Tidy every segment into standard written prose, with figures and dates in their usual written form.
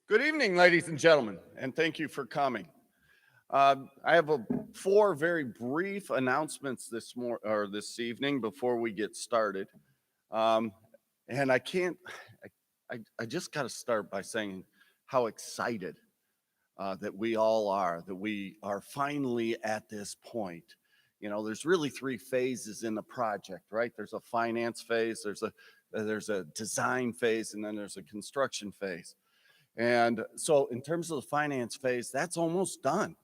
Good evening, ladies and gentlemen, and thank you for coming. I have four very brief announcements this evening before we get started. Um, and I just got to start by saying how excited that we all are, that we are finally at this point. You know, there's really three phases in the project, right? There's a finance phase, there's a design phase, and then there's a construction phase. And so in terms of the finance phase, that's almost done.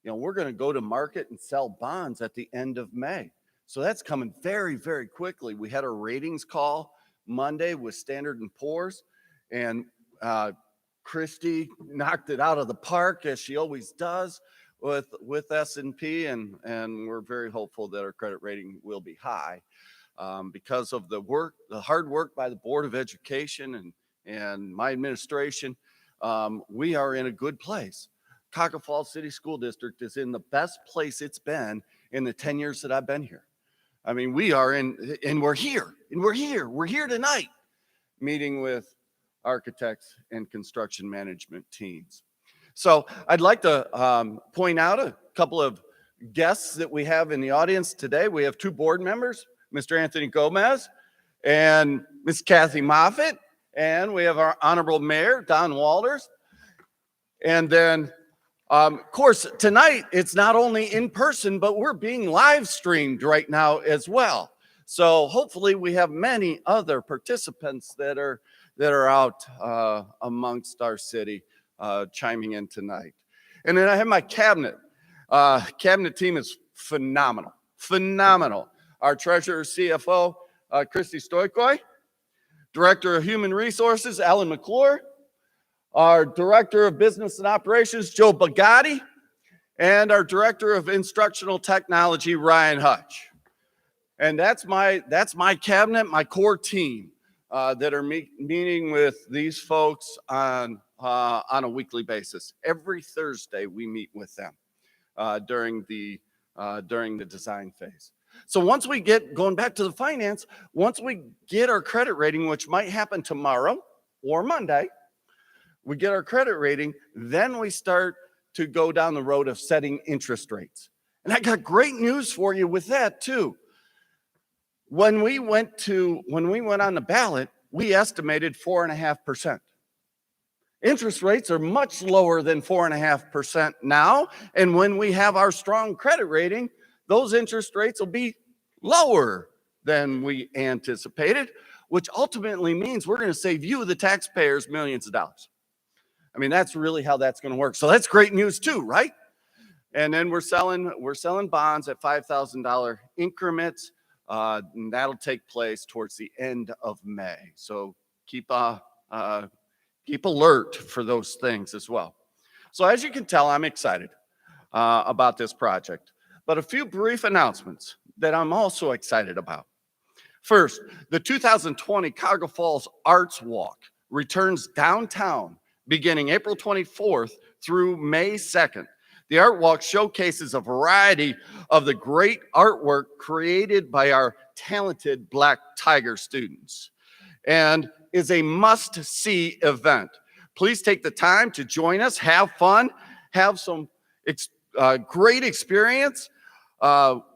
You know, we're going to go to market and sell bonds at the end of May. So that's coming very, very quickly. We had a ratings call Monday with Standard & Poor's, and Christy knocked it out of the park, as she always does with S&P, and we're very hopeful that our credit rating will be high because of the hard work by the Board of Education and my administration. We are in a good place. Cuyahoga Falls City School District is in the best place it's been in the 10 years that I've been here. I mean, we are and we're here tonight, meeting with architects and construction management teams. So I'd like to point out a couple of guests that we have in the audience today. We have two board members, Mr. Anthony Gomez and Ms. Kathy Moffitt. And we have our honorable mayor, Don Walters. And then, of course, tonight, it's not only in person, but we're being live streamed right now as well. So hopefully we have many other participants that are out amongst our city chiming in tonight. And then I have my cabinet. Cabinet team is phenomenal. Our treasurer, CFO, Christy Stoikoy. Director of Human Resources, Alan McClure, our Director of Business and Operations, Joe Bagatti, and our Director of Instructional Technology, Ryan Hutch. And that's my cabinet, my core team that are meeting with these folks on a weekly basis. Every Thursday we meet with them during the design phase. So once we going back to the finance, once we get our credit rating, which might happen tomorrow or Monday, we get our credit rating, then we start to go down the road of setting interest rates. And I got great news for you with that too. When we went on the ballot, we estimated 4.5%. Interest rates are much lower than 4.5% now. And when we have our strong credit rating, those interest rates will be lower than we anticipated, which ultimately means we're going to save you, the taxpayers, millions of dollars. I mean, that's really how that's going to work. So that's great news too, right? And then we're selling bonds at $5,000 increments, and that'll take place towards the end of May. So keep alert for those things as well. So as you can tell, I'm excited about this project. But a few brief announcements that I'm also excited about. First, the 2020 Cuyahoga Falls Arts Walk returns downtown beginning April 24th through May 2nd. The Art Walk showcases a variety of the great artwork created by our talented Black Tiger students and is a must-see event. Please take the time to join us, have fun, have some great experience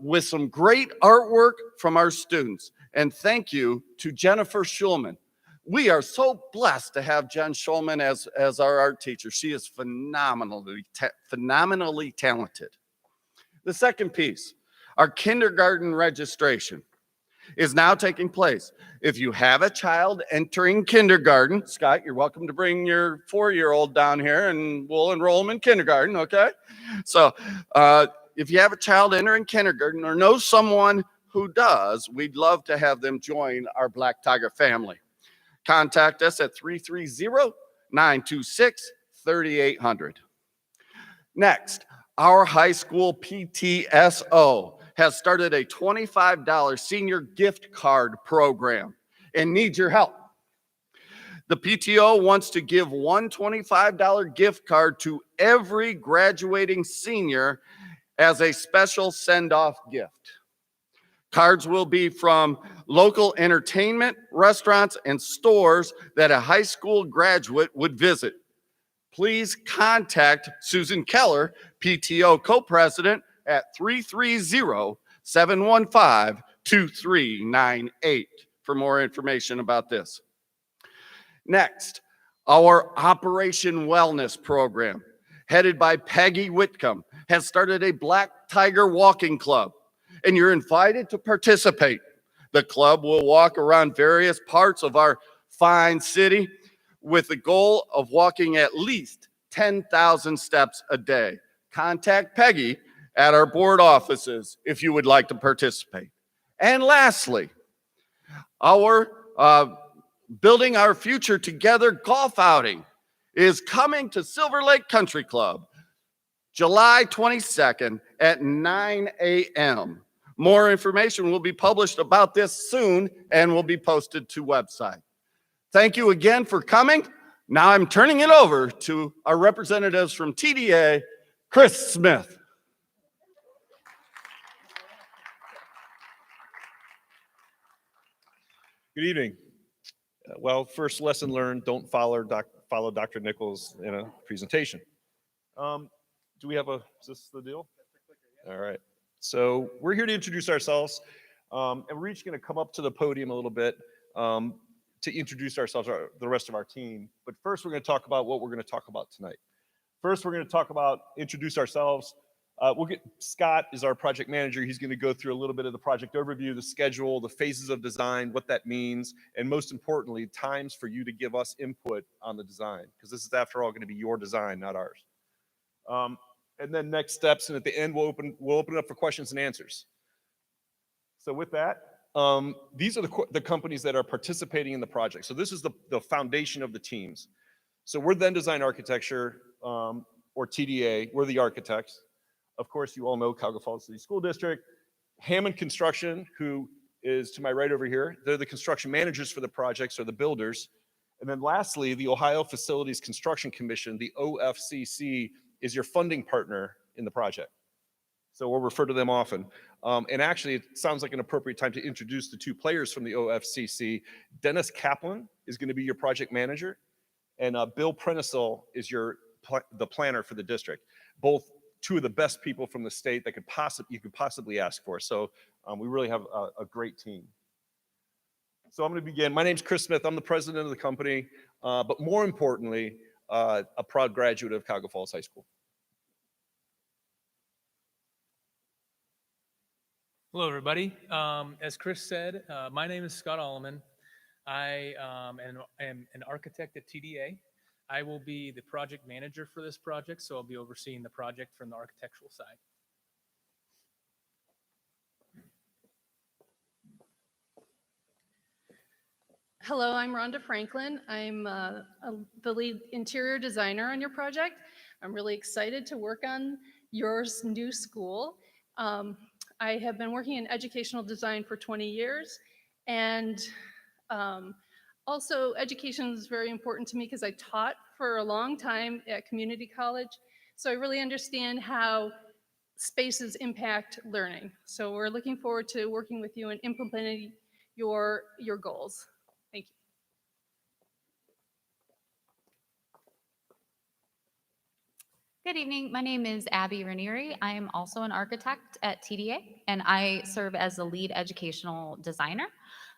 with some great artwork from our students. And thank you to Jennifer Schulman. We are so blessed to have Jen Schulman as our art teacher. She is phenomenally talented. The second piece, our kindergarten registration is now taking place. If you have a child entering kindergarten, Scott, you're welcome to bring your 4-year-old down here and we'll enroll them in kindergarten, okay? So if you have a child entering kindergarten or know someone who does, we'd love to have them join our Black Tiger family. Contact us at 330-926-3800. Next, our high school PTSO has started a $25 senior gift card program and needs your help. The PTO wants to give one $25 gift card to every graduating senior as a special send-off gift. Cards will be from local entertainment, restaurants, and stores that a high school graduate would visit. please contact Susan Keller, PTO co-president, at 330-715-2398 for more information about this. Next, our Operation Wellness program, headed by Peggy Whitcomb, has started a Black Tiger Walking Club, and you're invited to participate. The club will walk around various parts of our fine city with the goal of walking at least 10,000 steps a day. Contact Peggy at our board offices if you would like to participate. And lastly, our Building Our Future Together golf outing is coming to Silver Lake Country Club, July 22nd at 9 a.m. More information will be published about this soon and will be posted to website. Thank you again for coming. Now I'm turning it over to our representatives from TDA, Chris Smith. Good evening. Well, first lesson learned, don't follow Dr. Nichols in a presentation. Do we have is this the deal? All right. So we're here to introduce ourselves, and we're each going to come up to the podium a little bit to introduce ourselves, the rest of our team. But first, we're going to talk about what we're going to talk about tonight. First, we're going to introduce ourselves. Scott is our project manager. He's going to go through a little bit of the project overview, the schedule, the phases of design, what that means, and most importantly, times for you to give us input on the design, because this is, after all, going to be your design, not ours. And then next steps, and at the end, we'll open it up for questions and answers. So with that, these are the companies that are participating in the project. So this is the foundation of the teams. So we're Then Design Architecture, or TDA. We're the architects. Of course, you all know Cuyahoga Falls City School District. Hammond Construction, who is to my right over here, they're the construction managers for the projects, or the builders. And then lastly, the Ohio Facilities Construction Commission, the OFCC, is your funding partner in the project. So we'll refer to them often. And actually, it sounds like an appropriate time to introduce the two players from the OFCC. Dennis Kaplan is going to be your project manager, and Bill Prenisel is the planner for the district. Both two of the best people from the state that you could possibly ask for. So we really have a great team. So I'm going to begin. My name's Chris Smith. I'm the president of the company, but more importantly, a proud graduate of Cuyahoga Falls High School. Hello, everybody. As Chris said, my name is Scott Alleman. I am an architect at TDA. I will be the project manager for this project, so I'll be overseeing the project from the architectural side. Hello, I'm Rhonda Franklin. I'm the lead interior designer on your project. I'm really excited to work on your new school. I have been working in educational design for 20 years, and also education is very important to me because I taught for a long time at community college, so I really understand how spaces impact learning. So we're looking forward to working with you and implementing your goals. Thank you. Good evening. My name is Abby Ranieri. I am also an architect at TDA, and I serve as the lead educational designer.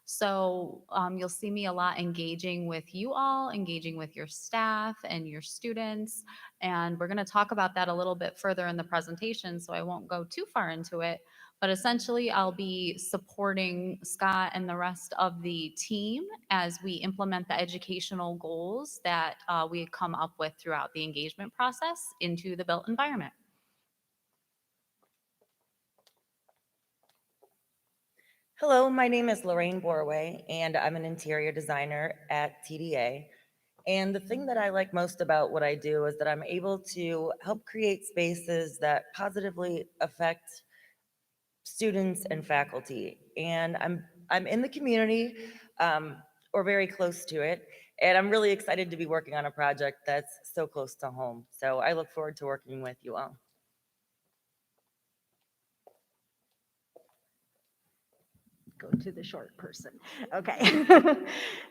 So you'll see me a lot engaging with you all, engaging with your staff and your students, and we're going to talk about that a little bit further in the presentation, so I won't go too far into it. But essentially, I'll be supporting Scott and the rest of the team as we implement the educational goals that we come up with throughout the engagement process into the built environment. Hello, my name is Lorraine Borway, and I'm an interior designer at TDA. And the thing that I like most about what I do is that I'm able to help create spaces that positively affect students and faculty. And I'm in the community, or very close to it, and I'm really excited to be working on a project that's so close to home. So I look forward to working with you all. go to the short person. Okay.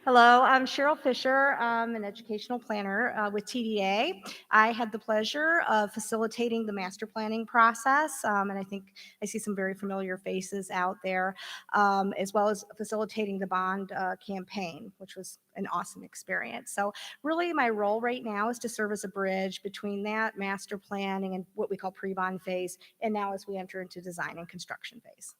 Hello, I'm Cheryl Fisher. I'm an educational planner with TDA. I had the pleasure of facilitating the master planning process, and I think I see some very familiar faces out there, as well as facilitating the bond campaign, which was an awesome experience. So really my role right now is to serve as a bridge between that master planning and what we call pre-bond phase, and now as we enter into design and construction phase.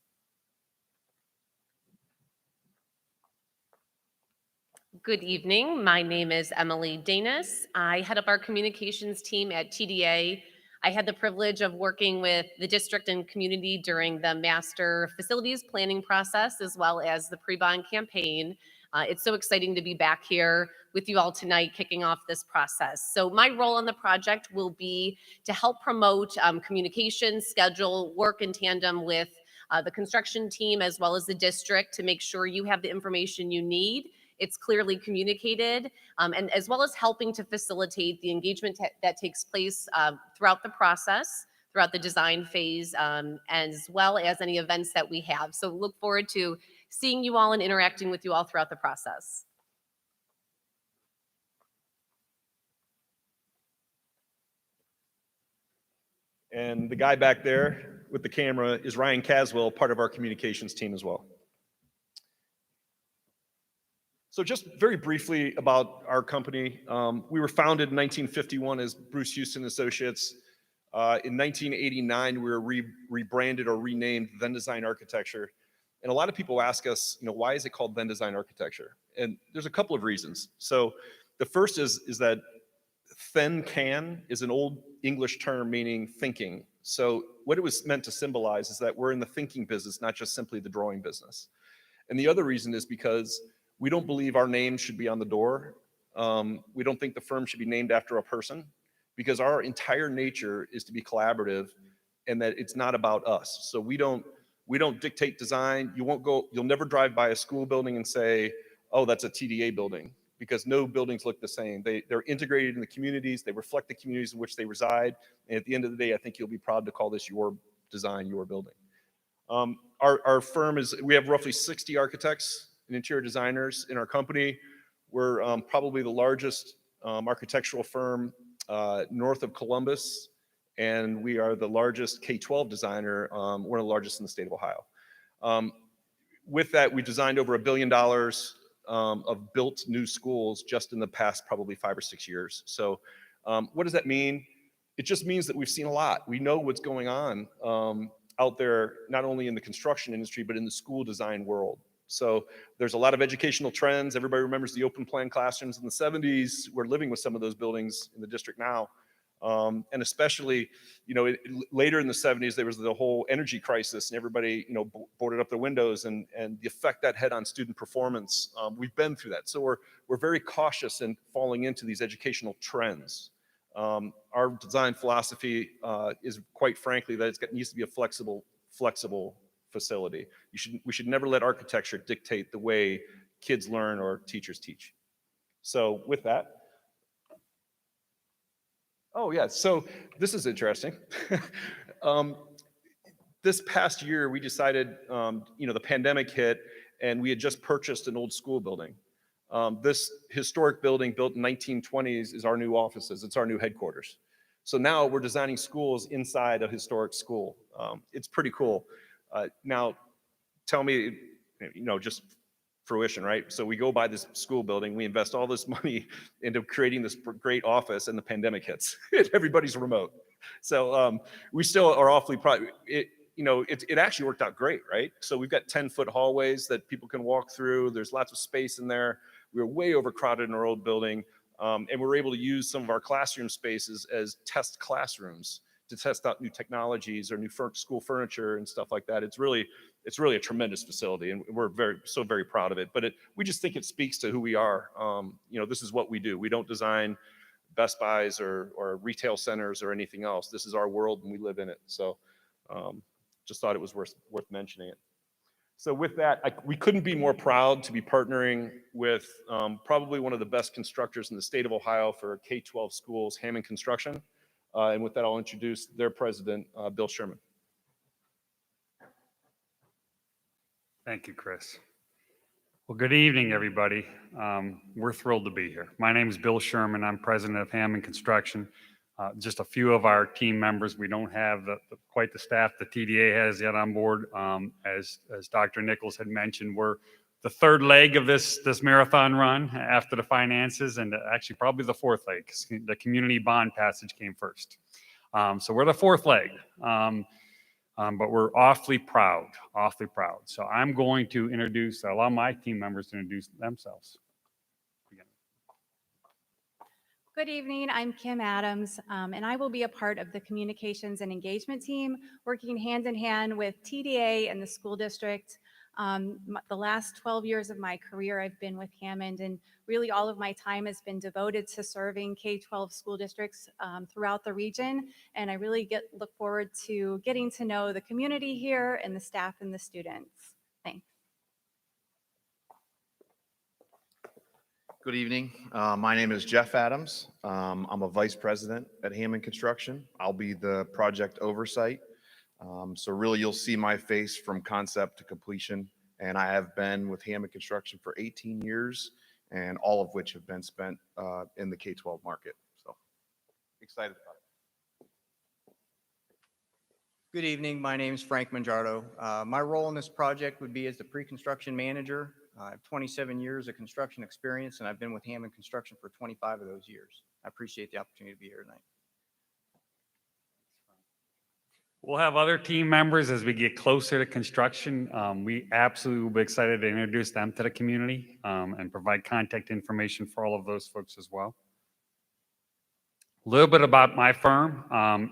Good evening. My name is Emily Danis. I head up our communications team at TDA. I had the privilege of working with the district and community during the master facilities planning process, as well as the pre-bond campaign. It's so exciting to be back here with you all tonight, kicking off this process. So my role on the project will be to help promote communication, schedule, work in tandem with the construction team, as well as the district, to make sure you have the information you need. It's clearly communicated, and as well as helping to facilitate the engagement that takes place throughout the process, throughout the design phase, as well as any events that we have. So look forward to seeing you all and interacting with you all throughout the process. And the guy back there with the camera is Ryan Caswell, part of our communications team as well. So just very briefly about our company. We were founded in 1951 as Bruce Houston Associates. In 1989, we were rebranded or renamed Then Design Architecture. And a lot of people ask us, why is it called Then Design Architecture? And there's a couple of reasons. So the first is that then can is an old English term meaning thinking. So what it was meant to symbolize is that we're in the thinking business, not just simply the drawing business. And the other reason is because we don't believe our name should be on the door. We don't think the firm should be named after a person, because our entire nature is to be collaborative, and that it's not about us. So we don't dictate design. You'll never drive by a school building and say, oh, that's a TDA building, because no buildings look the same. They're integrated in the communities. They reflect the communities in which they reside. And at the end of the day, I think you'll be proud to call this your design, your building. Our firm we have roughly 60 architects and interior designers in our company. We're probably the largest architectural firm north of Columbus, and we are the largest K-12 designer, one of the largest in the state of Ohio. With that, we designed over $1 billion of built new schools just in the past probably 5 or 6 years. So what does that mean? It just means that we've seen a lot. We know what's going on out there, not only in the construction industry, but in the school design world. So there's a lot of educational trends. Everybody remembers the open plan classrooms in the 70s. We're living with some of those buildings in the district now. And especially, later in the 70s, there was the whole energy crisis, and everybody, boarded up their windows, and the effect that had on student performance. We've been through that. So we're very cautious in falling into these educational trends. Our design philosophy is, quite frankly, that it needs to be a flexible facility. We should never let architecture dictate the way kids learn or teachers teach. So with that, oh yeah, so this is interesting. This past year, we decided, the pandemic hit, and we had just purchased an old school building. This historic building built in 1920s is our new offices. It's our new headquarters. So now we're designing schools inside a historic school. It's pretty cool. Now, tell me, just fruition, right? So we go buy this school building, we invest all this money into creating this great office, and the pandemic hits. Everybody's remote. So we still are awfully proud. It actually worked out great, right? So we've got 10-foot hallways that people can walk through. There's lots of space in there. We were way overcrowded in our old building, and we were able to use some of our classroom spaces as test classrooms to test out new technologies or new school furniture and stuff like that. It's really a tremendous facility, and we're very proud of it. But we just think it speaks to who we are. This is what we do. We don't design Best Buys or retail centers or anything else. This is our world, and we live in it. So just thought it was worth mentioning it. So with that, we couldn't be more proud to be partnering with probably one of the best constructors in the state of Ohio for K-12 schools, Hammond Construction. And with that, I'll introduce their president, Bill Sherman. Thank you, Chris. Well, good evening, everybody. We're thrilled to be here. My name is Bill Sherman. I'm president of Hammond Construction. Just a few of our team members. We don't have quite the staff the TDA has yet on board. As Dr. Nichols had mentioned, we're the third leg of this marathon run after the finances, and actually probably the fourth leg. The community bond passage came first. So we're the fourth leg. But we're awfully proud. So I'm going to allow my team members to introduce themselves. Good evening, I'm Kim Adams, and I will be a part of the communications and engagement team, working hand in hand with TDA and the school district. The last 12 years of my career, I've been with Hammond, and really all of my time has been devoted to serving K-12 school districts throughout the region, and I really look forward to getting to know the community here and the staff and the students. Thanks. Good evening. My name is Jeff Adams. I'm a vice president at Hammond Construction. I'll be the project oversight. So really you'll see my face from concept to completion. And I have been with Hammond Construction for 18 years, and all of which have been spent in the K-12 market. So excited about it. Good evening. My name is Frank Mangiardo. My role in this project would be as the pre-construction manager. I have 27 years of construction experience, and I've been with Hammond Construction for 25 of those years. I appreciate the opportunity to be here tonight. We'll have other team members as we get closer to construction. We absolutely will be excited to introduce them to the community and provide contact information for all of those folks as well. A little bit about my firm.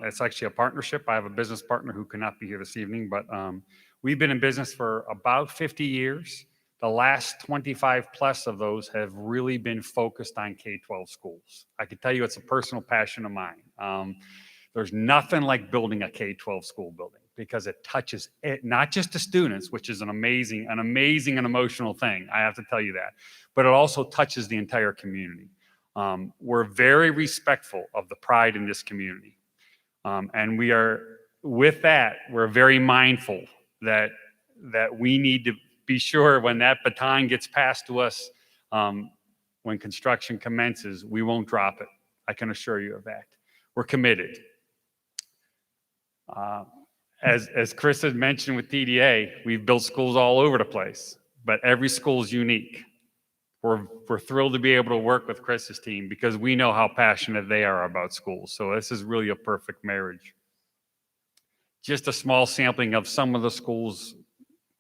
It's actually a partnership. I have a business partner who cannot be here this evening, but we've been in business for about 50 years. The last 25 plus of those have really been focused on K-12 schools. I can tell you it's a personal passion of mine. There's nothing like building a K-12 school building because it touches it, not just the students, which is an amazing and emotional thing. I have to tell you that, but it also touches the entire community. We're very respectful of the pride in this community. And with that, we're very mindful that we need to be sure when that baton gets passed to us, when construction commences, we won't drop it. I can assure you of that. We're committed. As Chris had mentioned with TDA, we've built schools all over the place, but every school is unique. We're thrilled to be able to work with Chris's team because we know how passionate they are about schools. So this is really a perfect marriage. Just a small sampling of some of the schools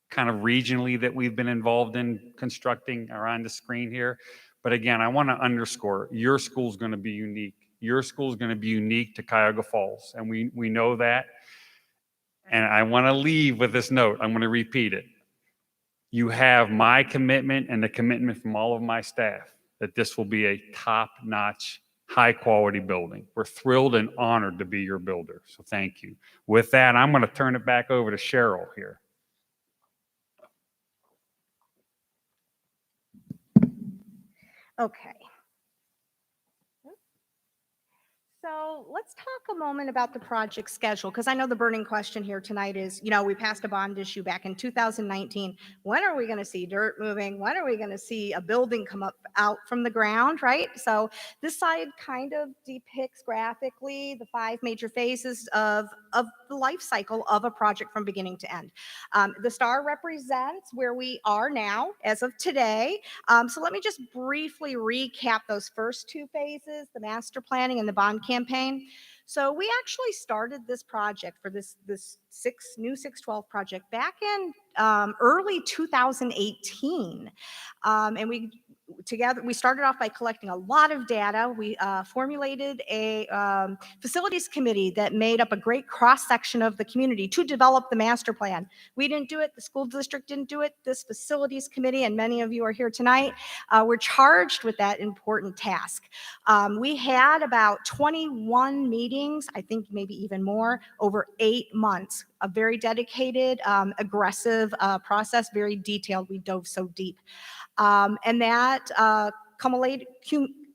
kind of regionally that we've been involved in constructing are on the screen here. But again, I want to underscore, your school's going to be unique. Your school's going to be unique to Cuyahoga Falls, and we know that. And I want to leave with this note. I'm going to repeat it. You have my commitment and the commitment from all of my staff that this will be a top-notch, high-quality building. We're thrilled and honored to be your builder, so thank you. With that, I'm going to turn it back over to Cheryl here. Okay. So let's talk a moment about the project schedule, because I know the burning question here tonight is, we passed a bond issue back in 2019. When are we going to see dirt moving? When are we going to see a building come out from the ground, right? So this slide kind of depicts graphically the 5 major phases of the life cycle of a project from beginning to end. The star represents where we are now as of today. So let me just briefly recap those first 2 phases, the master planning and the bond campaign. So we actually started this project for this new 612 project back in early 2018. And we started off by collecting a lot of data. We formulated a facilities committee that made up a great cross-section of the community to develop the master plan. We didn't do it, the school district didn't do it, this facilities committee, and many of you are here tonight, were charged with that important task. We had about 21 meetings, I think maybe even more, over 8 months. A very dedicated, aggressive process, very detailed. We dove so deep. And that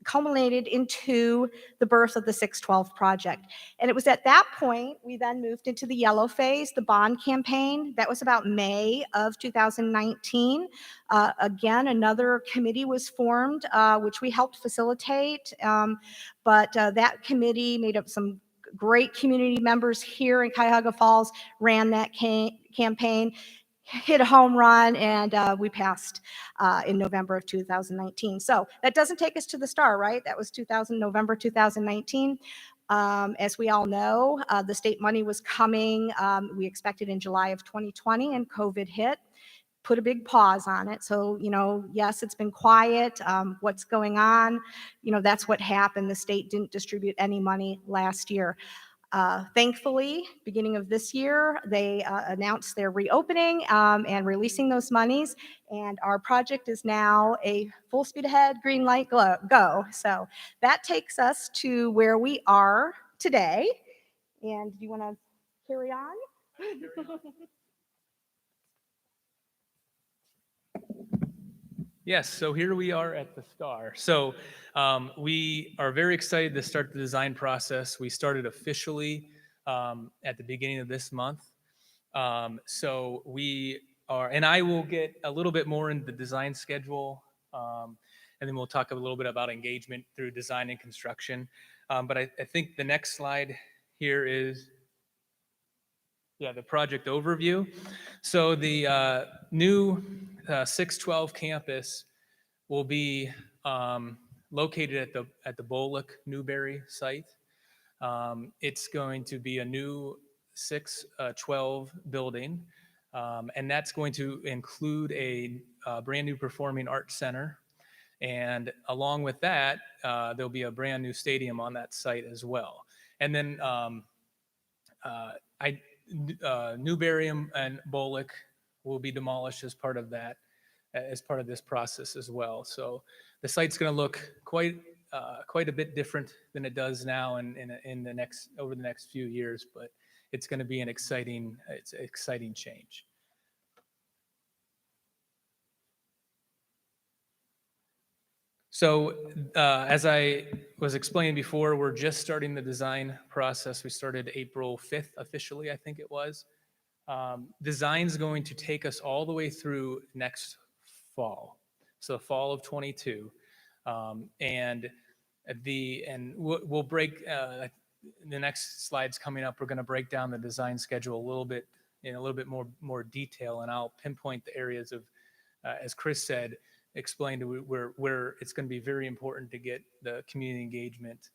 culminated into the birth of the 612 project. And it was at that point, we then moved into the yellow phase, the bond campaign. That was about May of 2019. Again, another committee was formed, which we helped facilitate. But that committee made up some great community members here in Cuyahoga Falls, ran that campaign, hit a home run, and we passed in November of 2019. So that doesn't take us to the star, right? That was November 2019. As we all know, the state money was coming. We expected in July of 2020, and COVID hit, put a big pause on it. So, yes, it's been quiet. What's going on? That's what happened. The state didn't distribute any money last year. Thankfully, beginning of this year, they announced their reopening and releasing those monies, and our project is now a full speed ahead, green light, go. So that takes us to where we are today. And do you want to carry on? Yes, so here we are at the star. So we are very excited to start the design process. We started officially at the beginning of this month. So we are, and I will get a little bit more into the design schedule, and then we'll talk a little bit about engagement through design and construction. But I think the next slide here is, the project overview. So the new 612 campus will be located at the Bolick Newberry site. It's going to be a new 612 building, and that's going to include a brand new performing arts center. And along with that, there'll be a brand new stadium on that site as well. And then Newberry and Bolick will be demolished as part of that, as part of this process as well. So the site's going to look quite a bit different than it does now over the next few years, but it's going to be an exciting change. So as I was explaining before, we're just starting the design process. We started April 5th officially, I think it was. Design's going to take us all the way through next fall, so fall of 22. And we'll break, the next slides coming up, we're going to break down the design schedule a little bit in a little bit more detail, and I'll pinpoint the areas of, as Chris said, explained where it's going to be very important to get the community engagement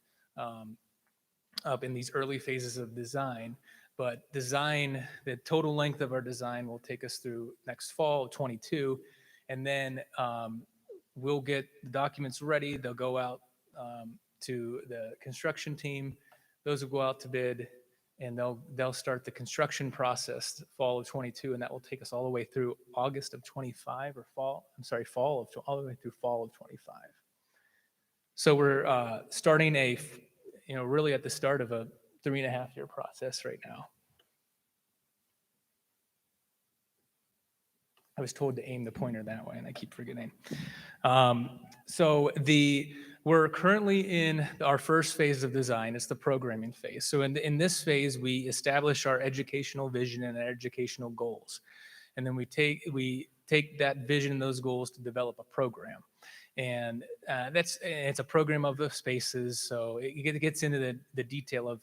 up in these early phases of design. But design, the total length of our design will take us through next fall of 22, and then we'll get the documents ready. They'll go out to the construction team. Those will go out to bid, and they'll start the construction process fall of 22, and that will take us all the way through August of 25 or all the way through fall of 25. So we're starting really at the start of a 3.5-year process right now. I was told to aim the pointer that way, and I keep forgetting. We're currently in our first phase of design. It's the programming phase. So in this phase, we establish our educational vision and our educational goals. And then we take that vision and those goals to develop a program. And it's a program of the spaces. So it gets into the detail of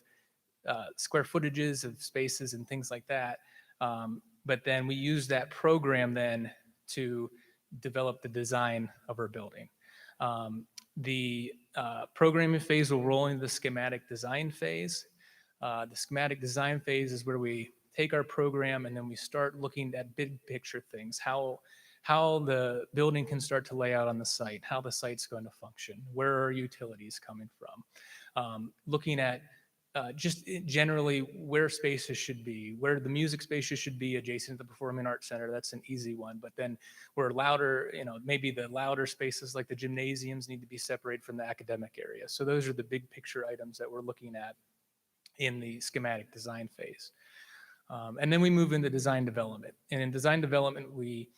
square footages of spaces and things like that. But then we use that program then to develop the design of our building. The programming phase will roll into the schematic design phase. The schematic design phase is where we take our program and then we start looking at big picture things, how the building can start to lay out on the site, how the site's going to function, where are utilities coming from, looking at just generally where spaces should be, where the music spaces should be adjacent to the Performing Arts Center. That's an easy one. But then where louder, maybe the louder spaces like the gymnasiums need to be separated from the academic area. So those are the big picture items that we're looking at in the schematic design phase. And then we move into design development. And in design development, we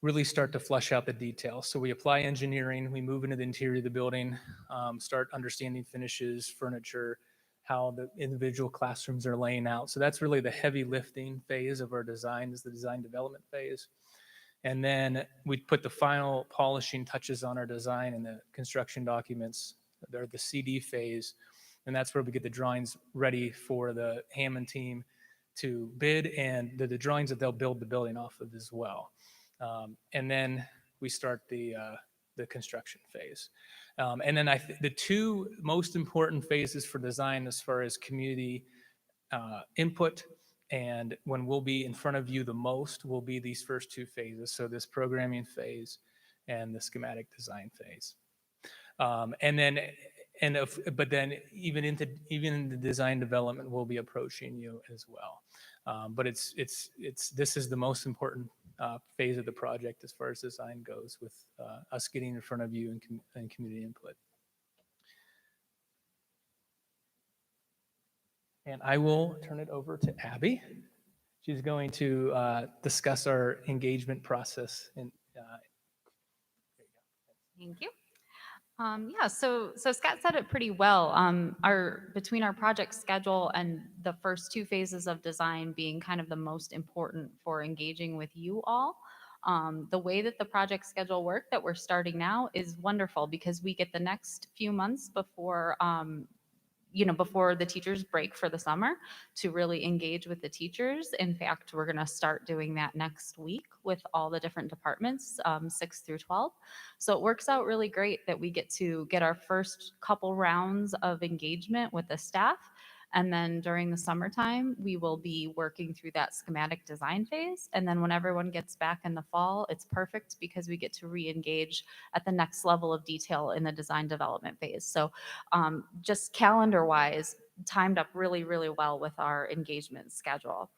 really start to flesh out the details. So we apply engineering, we move into the interior of the building, start understanding finishes, furniture, how the individual classrooms are laying out. So that's really the heavy lifting phase of our design, is the design development phase. And then we put the final polishing touches on our design in the construction documents. They're the CD phase. And that's where we get the drawings ready for the Hammond team to bid, and the drawings that they'll build the building off of as well. And then we start the construction phase. And then the two most important phases for design as far as community input and when we'll be in front of you the most will be these first two phases. So this programming phase and the schematic design phase. And then, but then even in the design development, we'll be approaching you as well. But this is the most important phase of the project as far as design goes, with us getting in front of you and community input. And I will turn it over to Abby. She's going to discuss our engagement process. And Thank you. Yeah, so Scott said it pretty well. Between our project schedule and the first two phases of design being kind of the most important for engaging with you all, the way that the project schedule work that we're starting now is wonderful, because we get the next few months before before the teachers break for the summer to really engage with the teachers. In fact, we're going to start doing that next week with all the different departments, 6 through 12. So it works out really great that we get to get our first couple rounds of engagement with the staff. And then during the summertime, we will be working through that schematic design phase. And then when everyone gets back in the fall, it's perfect because we get to re-engage at the next level of detail in the design development phase. So just calendar-wise, timed up really, really well with our engagement schedule.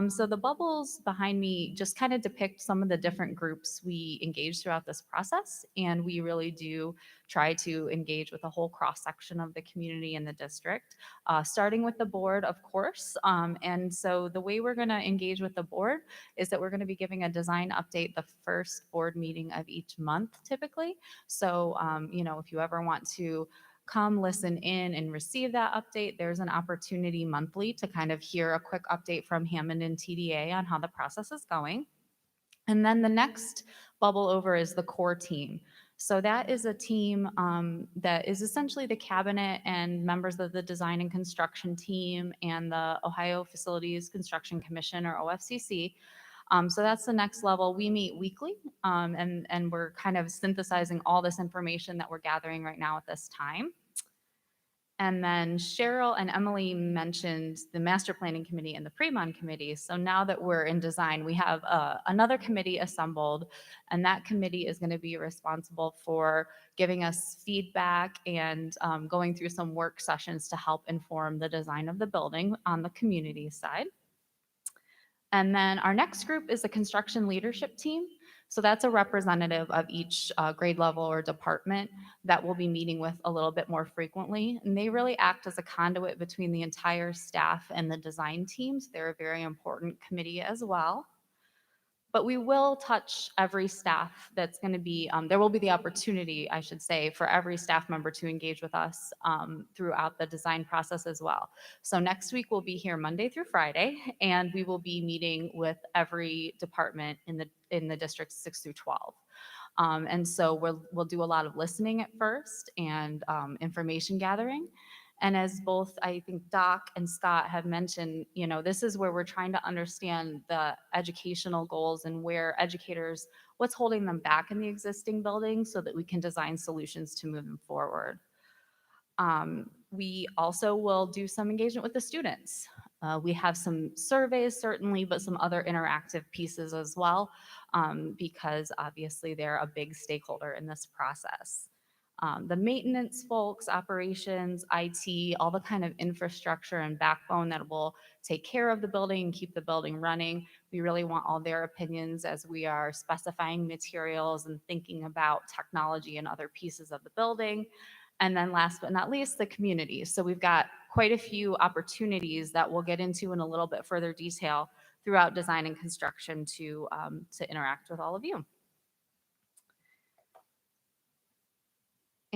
So the bubbles behind me just kind of depict some of the different groups we engage throughout this process. And we really do try to engage with a whole cross-section of the community in the district, starting with the board, of course. And so the way we're going to engage with the board is that we're going to be giving a design update the first board meeting of each month, typically. So, if you ever want to come listen in and receive that update, there's an opportunity monthly to kind of hear a quick update from Hammond and TDA on how the process is going. And then the next bubble over is the core team. So that is a team that is essentially the cabinet and members of the design and construction team and the Ohio Facilities Construction Commission, or OFCC. So that's the next level. We meet weekly, and we're kind of synthesizing all this information that we're gathering right now at this time. And then Cheryl and Emily mentioned the master planning committee and the pre-mon committee. So now that we're in design, we have another committee assembled, and that committee is going to be responsible for giving us feedback and going through some work sessions to help inform the design of the building on the community side. And then our next group is the construction leadership team. So that's a representative of each grade level or department that we'll be meeting with a little bit more frequently. And they really act as a conduit between the entire staff and the design teams. They're a very important committee as well. But we will touch every staff that's going to be, there will be the opportunity, I should say, for every staff member to engage with us throughout the design process as well. So next week we'll be here Monday through Friday, and we will be meeting with every department in the districts 6 through 12. And so we'll do a lot of listening at first and information gathering. And as both, I think, Doc and Scott have mentioned, this is where we're trying to understand the educational goals and where educators, what's holding them back in the existing building so that we can design solutions to move them forward. We also will do some engagement with the students. We have some surveys, certainly, but some other interactive pieces as well, because obviously they're a big stakeholder in this process. The maintenance folks, operations, IT, all the kind of infrastructure and backbone that will take care of the building and keep the building running. We really want all their opinions as we are specifying materials and thinking about technology and other pieces of the building. And then last but not least, the community. So we've got quite a few opportunities that we'll get into in a little bit further detail throughout design and construction to interact with all of you.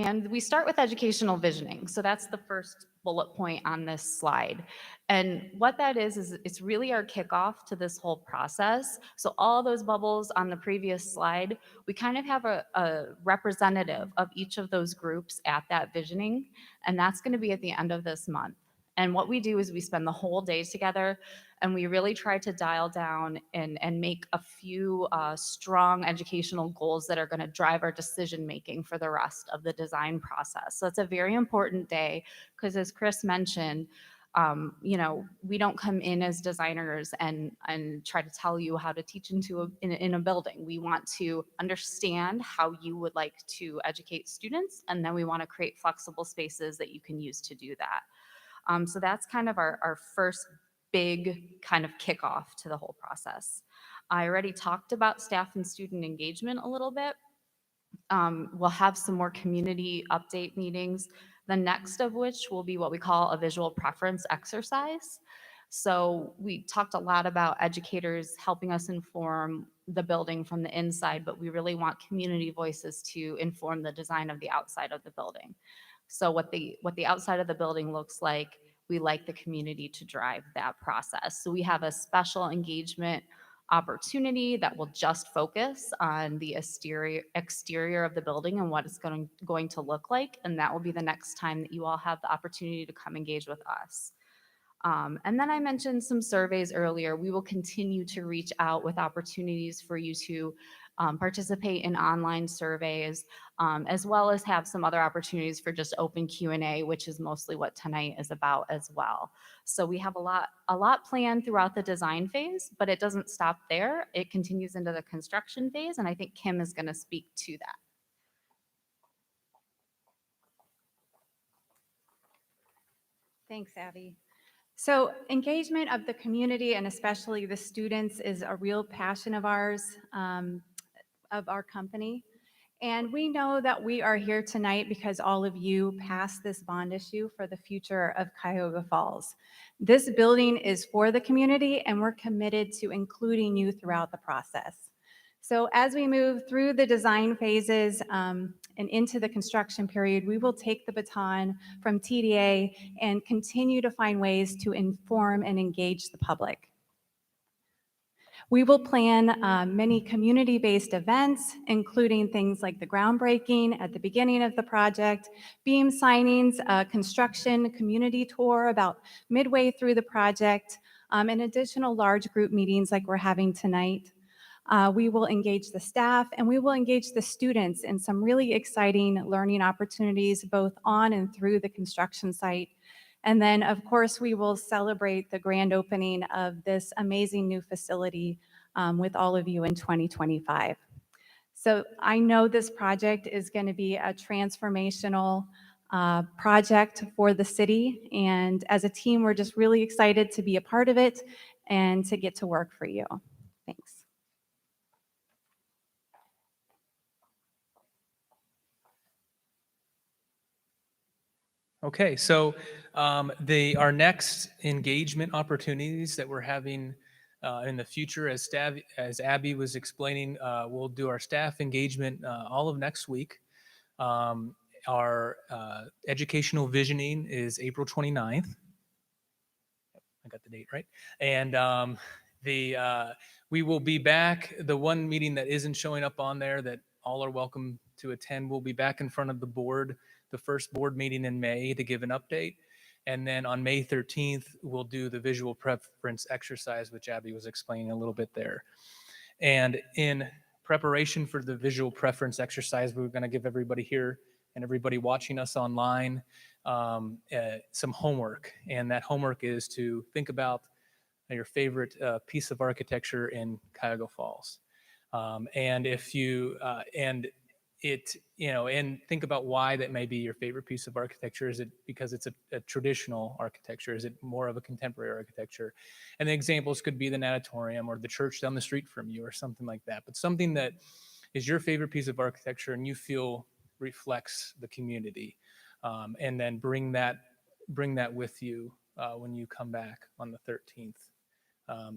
And we start with educational visioning. So that's the first bullet point on this slide. And what that is it's really our kickoff to this whole process. So all those bubbles on the previous slide, we kind of have a representative of each of those groups at that visioning. And that's going to be at the end of this month. And what we do is we spend the whole day together and we really try to dial down and make a few strong educational goals that are going to drive our decision making for the rest of the design process. So it's a very important day because, as Chris mentioned, we don't come in as designers and try to tell you how to teach in a building. We want to understand how you would like to educate students, and then we want to create flexible spaces that you can use to do that. So that's kind of our first big kind of kickoff to the whole process. I already talked about staff and student engagement a little bit. We'll have some more community update meetings, the next of which will be what we call a visual preference exercise. So we talked a lot about educators helping us inform the building from the inside, but we really want community voices to inform the design of the outside of the building. So what the outside of the building looks like, we like the community to drive that process. So we have a special engagement opportunity that will just focus on the exterior of the building and what it's going to look like. And that will be the next time that you all have the opportunity to come engage with us. And then I mentioned some surveys earlier. We will continue to reach out with opportunities for you to participate in online surveys, as well as have some other opportunities for just open Q&A, which is mostly what tonight is about as well. So we have a lot planned throughout the design phase, but it doesn't stop there. It continues into the construction phase, and I think Kim is going to speak to that. Thanks, Abby. So engagement of the community and especially the students is a real passion of ours, of our company. And we know that we are here tonight because all of you passed this bond issue for the future of Cuyahoga Falls. This building is for the community and we're committed to including you throughout the process. So as we move through the design phases and into the construction period, we will take the baton from TDA and continue to find ways to inform and engage the public. We will plan many community-based events, including things like the groundbreaking at the beginning of the project, beam signings, construction community tour about midway through the project, and additional large group meetings like we're having tonight. We will engage the staff and we will engage the students in some really exciting learning opportunities both on and through the construction site. And then, of course, we will celebrate the grand opening of this amazing new facility with all of you in 2025. So I know this project is going to be a transformational project for the city. And as a team, we're just really excited to be a part of it and to get to work for you. Thanks. Okay, so our next engagement opportunities that we're having in the future, as Abby was explaining, we'll do our staff engagement all of next week. Our educational visioning is April 29th. I got the date right. And we will be back. The one meeting that isn't showing up on there that all are welcome to attend, we'll be back in front of the board, the first board meeting in May to give an update. And then on May 13th, we'll do the visual preference exercise, which Abby was explaining a little bit there. And in preparation for the visual preference exercise, we're going to give everybody here and everybody watching us online some homework. And that homework is to think about your favorite piece of architecture in Cuyahoga Falls. And if you, and think about why that may be your favorite piece of architecture. Is it because it's a traditional architecture? Is it more of a contemporary architecture? And the examples could be the natatorium or the church down the street from you or something like that. But something that is your favorite piece of architecture and you feel reflects the community. And then bring that with you when you come back on the 13th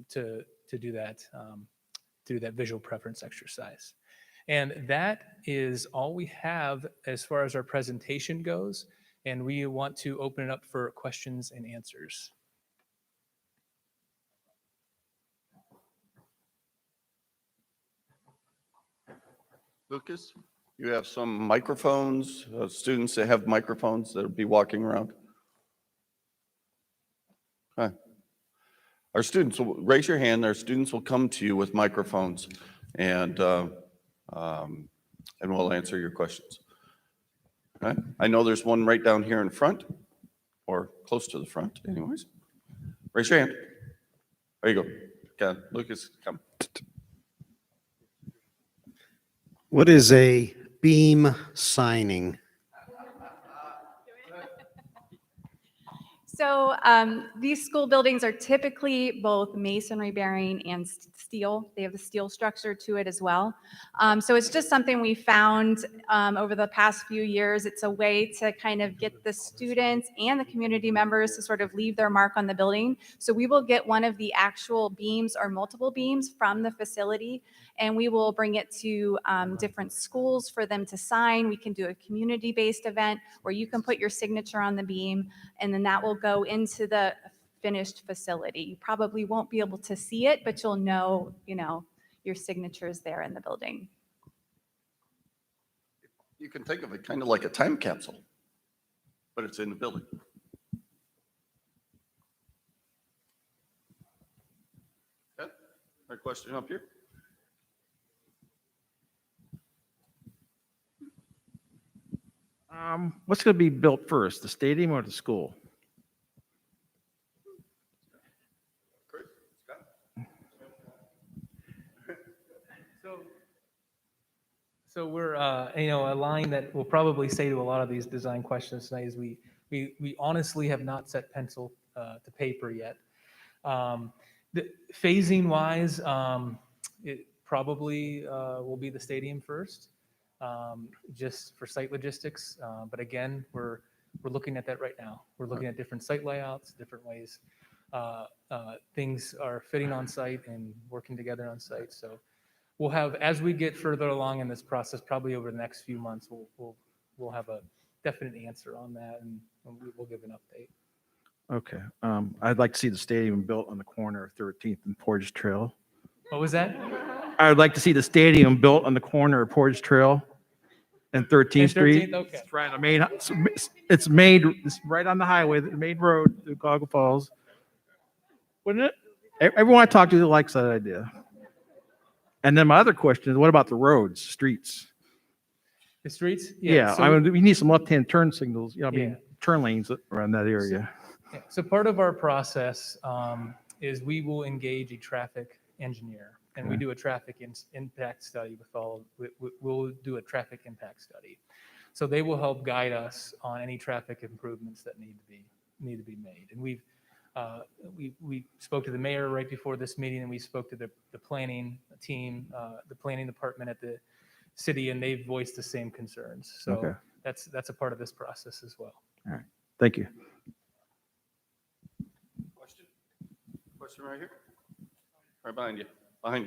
to do that visual preference exercise. And that is all we have as far as our presentation goes. And we want to open it up for questions and answers. Lucas, you have some microphones, students that have microphones that'll be walking around. Okay. Our students, will raise your hand, our students will come to you with microphones and we'll answer your questions. Okay. I know there's one right down here in front or close to the front anyways. Raise your hand. There you go. Okay, Lucas, come. What is a beam signing? So these school buildings are typically both masonry bearing and steel. They have a steel structure to it as well. So it's just something we found over the past few years. It's a way to kind of get the students and the community members to sort of leave their mark on the building. So we will get one of the actual beams or multiple beams from the facility, and we will bring it to different schools for them to sign. We can do a community-based event where you can put your signature on the beam, and then that will go into the finished facility. You probably won't be able to see it, but you'll know, your signature is there in the building. You can think of it kind of like a time capsule, but it's in the building. Okay, our question up here. What's going to be built first, the stadium or the school? So we're, a line that we'll probably say to a lot of these design questions tonight is we honestly have not set pencil to paper yet. Phasing wise, it probably will be the stadium first, just for site logistics. But again, we're looking at that right now. We're looking at different site layouts, different ways things are fitting on site and working together on site. So we'll have, as we get further along in this process, probably over the next few months, we'll have a definite answer on that, and we'll give an update. Okay. I'd like to see the stadium built on the corner of 13th and Portage Trail. What was that? I would like to see the stadium built on the corner of Portage Trail and 13th Street. Okay. It's right on it's right on the highway, the main road through Coggle Falls. Wouldn't it? Everyone I talk to likes that idea. And then my other question is, what about the roads, streets? The streets? Yeah, So, we need some left-hand turn signals, Yeah. turn lanes around that area. yeah. So part of our process is we will engage a traffic engineer, and we do a traffic impact study with we'll do a traffic impact study. So they will help guide us on any traffic improvements that need to be made. And we spoke to the mayor right before this meeting, and we spoke to the planning team, the planning department at the city, and they've voiced the same concerns. So Okay. that's a part of this process as well. All right. Thank you. Question right here. Right behind you. Behind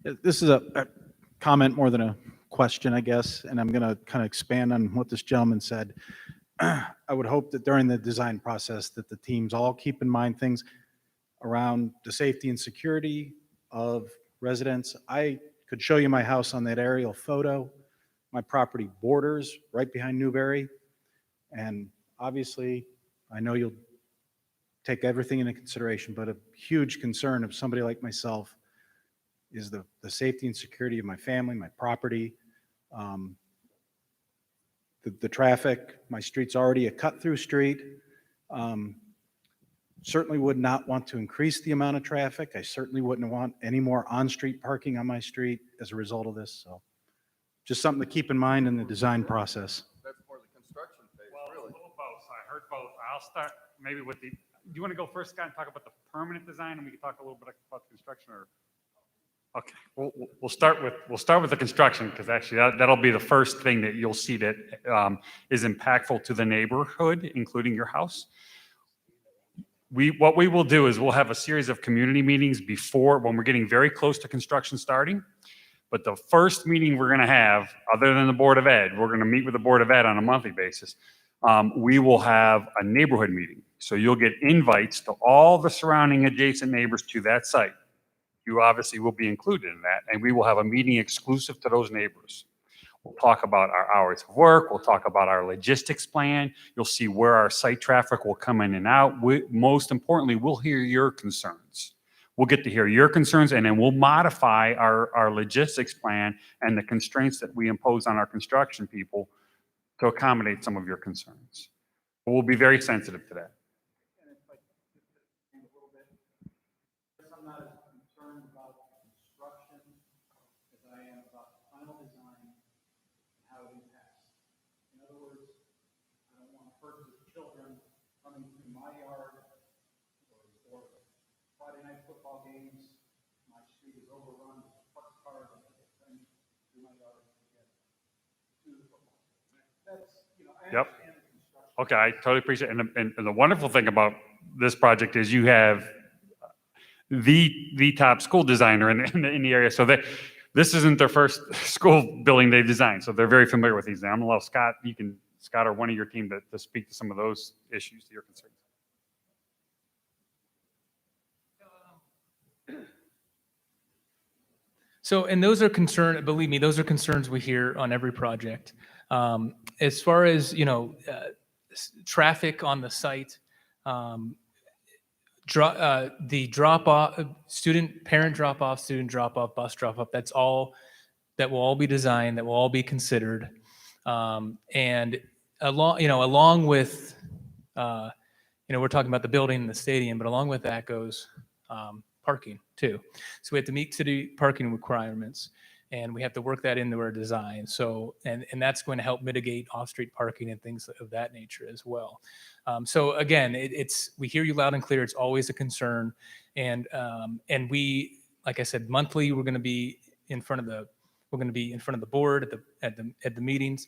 you. This is a comment more than a question, I guess, and I'm going to kind of expand on what this gentleman said. I would hope that during the design process that the teams all keep in mind things around the safety and security of residents. I could show you my house on that aerial photo. My property borders right behind Newberry. And obviously, I know you'll take everything into consideration, but a huge concern of somebody like myself is the safety and security of my family, my property, the traffic. My street's already a cut-through street. Certainly would not want to increase the amount of traffic. I certainly wouldn't want any more on-street parking on my street as a result of this. So just something to keep in mind in the design process. That's more the construction phase, really. Both. I heard both. I'll start maybe with do you want to go first, Scott, and talk about the permanent design, and we can talk a little bit about the construction, or? Okay, we'll start with the construction, because actually that'll be the first thing that you'll see that is impactful to the neighborhood, including your house. what we will do is we'll have a series of community meetings before, when we're getting very close to construction starting. But the first meeting we're going to have, other than the Board of Ed, we're going to meet with the Board of Ed on a monthly basis. We will have a neighborhood meeting. So you'll get invites to all the surrounding adjacent neighbors to that site. You obviously will be included in that, and we will have a meeting exclusive to those neighbors. We'll talk about our hours of work. We'll talk about our logistics plan. You'll see where our site traffic will come in and out. Most importantly, we'll hear your concerns. We'll get to hear your concerns, and then we'll modify our logistics plan and the constraints that we impose on our construction people to accommodate some of your concerns. But we'll be very sensitive to that. I'm not as concerned about construction as I am about the final design and how it impacts. In other words, I don't want to hurt the children coming through my yard or Friday night football games. My street is overrun with parked cars and things through my yard to get to the football. That's, I Yep. understand the construction. Okay, I totally appreciate it. And the wonderful thing about this project is you have the top school designer in the area. So this isn't their first school building they designed. So they're very familiar with these. I'm gonna allow Scott, Scott or one of your team to speak to some of those issues, to your concerns. So, and those are believe me, those are concerns we hear on every project. As far as, traffic on the site, the drop-off, parent drop-off, student drop-off, bus drop-off, that will all be designed, that will all be considered. And along with, we're talking about the building and the stadium, but along with that goes parking too. So we have to meet city parking requirements, and we have to work that into our design. So, and that's going to help mitigate off-street parking and things of that nature as well. So again, we hear you loud and clear. It's always a concern. And we, like I said, monthly, we're going to be in front of the board at the meetings,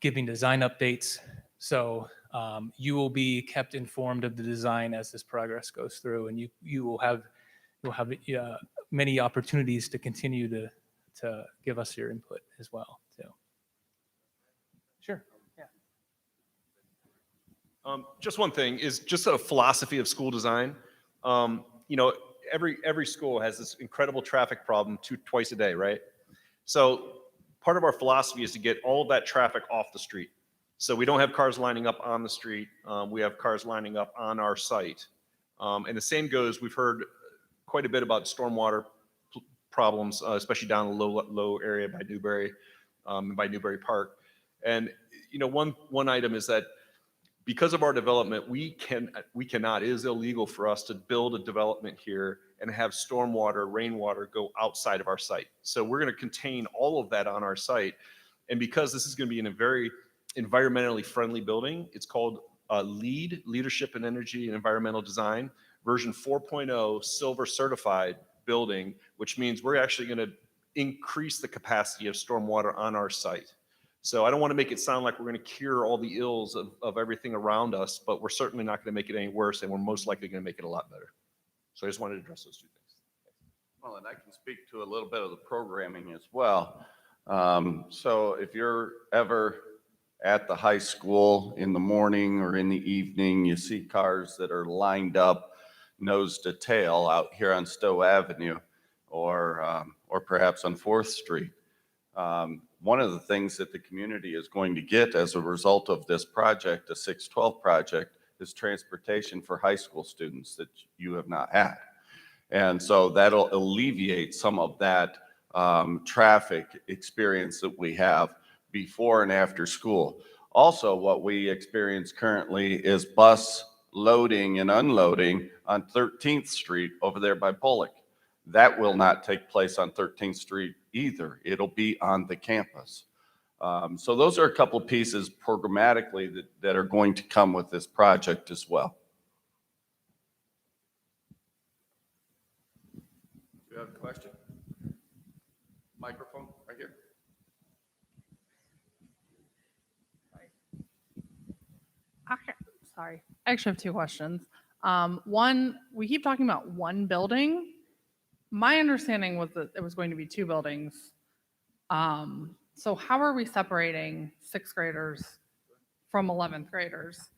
giving design updates. So you will be kept informed of the design as this progress goes through, and you'll have many opportunities to continue to give us your input as well. So, sure. Yeah. Just one thing is just a philosophy of school design. Every school has this incredible traffic problem twice a day, right? So part of our philosophy is to get all of that traffic off the street. So we don't have cars lining up on the street. We have cars lining up on our site. And the same goes, we've heard quite a bit about stormwater problems, especially down in the low area by Newberry, by Newberry Park. And one item is that because of our development, it is illegal for us to build a development here and have stormwater, rainwater go outside of our site. So we're going to contain all of that on our site. And because this is going to be in a very environmentally friendly building, it's called LEED, Leadership in Energy and Environmental Design, version 4.0 silver certified building, which means we're actually going to increase the capacity of stormwater on our site. So I don't want to make it sound like we're going to cure all the ills of everything around us, but we're certainly not going to make it any worse, and we're most likely going to make it a lot better. So I just wanted to address those two things. Well, and I can speak to a little bit of the programming as well. So if you're ever at the high school in the morning or in the evening, you see cars that are lined up nose to tail out here on Stowe Avenue or perhaps on 4th Street. One of the things that the community is going to get as a result of this project, the 612 project, is transportation for high school students that you have not had. And so that'll alleviate some of that traffic experience that we have before and after school. Also, what we experience currently is bus loading and unloading on 13th Street over there by Bullock. That will not take place on 13th Street either. It'll be on the campus. So those are a couple of pieces programmatically that are going to come with this project as well. Do you have a question? Microphone right here. Sorry. I actually have two questions. One, we keep talking about one building. My understanding was that it was going to be two buildings. So how are we separating sixth graders from 11th graders?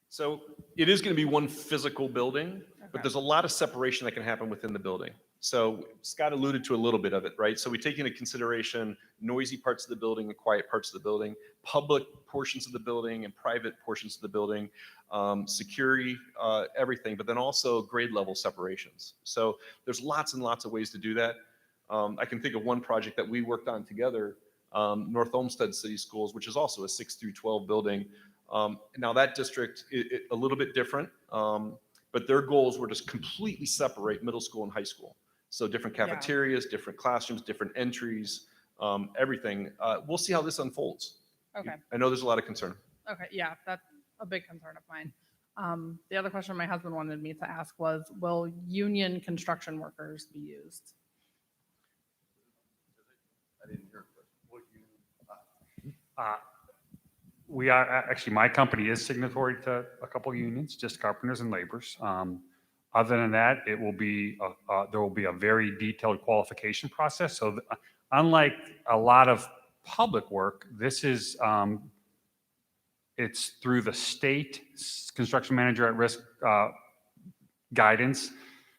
So it is going to be one physical building, but there's a lot of separation that can happen within the building. So Scott alluded to a little bit of it, right? So we take into consideration noisy parts of the building and quiet parts of the building, public portions of the building and private portions of the building, security, everything, but then also grade level separations. So there's lots and lots of ways to do that. I can think of one project that we worked on together, North Olmsted City Schools, which is also a 6 through 12 building. Now that district, a little bit different, but their goals were to completely separate middle school and high school. So different cafeterias, different classrooms, different entries, everything. We'll see how this unfolds. Okay. I know there's a lot of concern. Okay, yeah, that's a big concern of mine. The other question my husband wanted me to ask was, will union construction workers be used? I didn't hear. We are, actually, my company is signatory to a couple of unions, just carpenters and laborers. Other than that, it will be, there will be a very detailed qualification process. So unlike a lot of public work, this is, it's through the state construction manager at risk guidance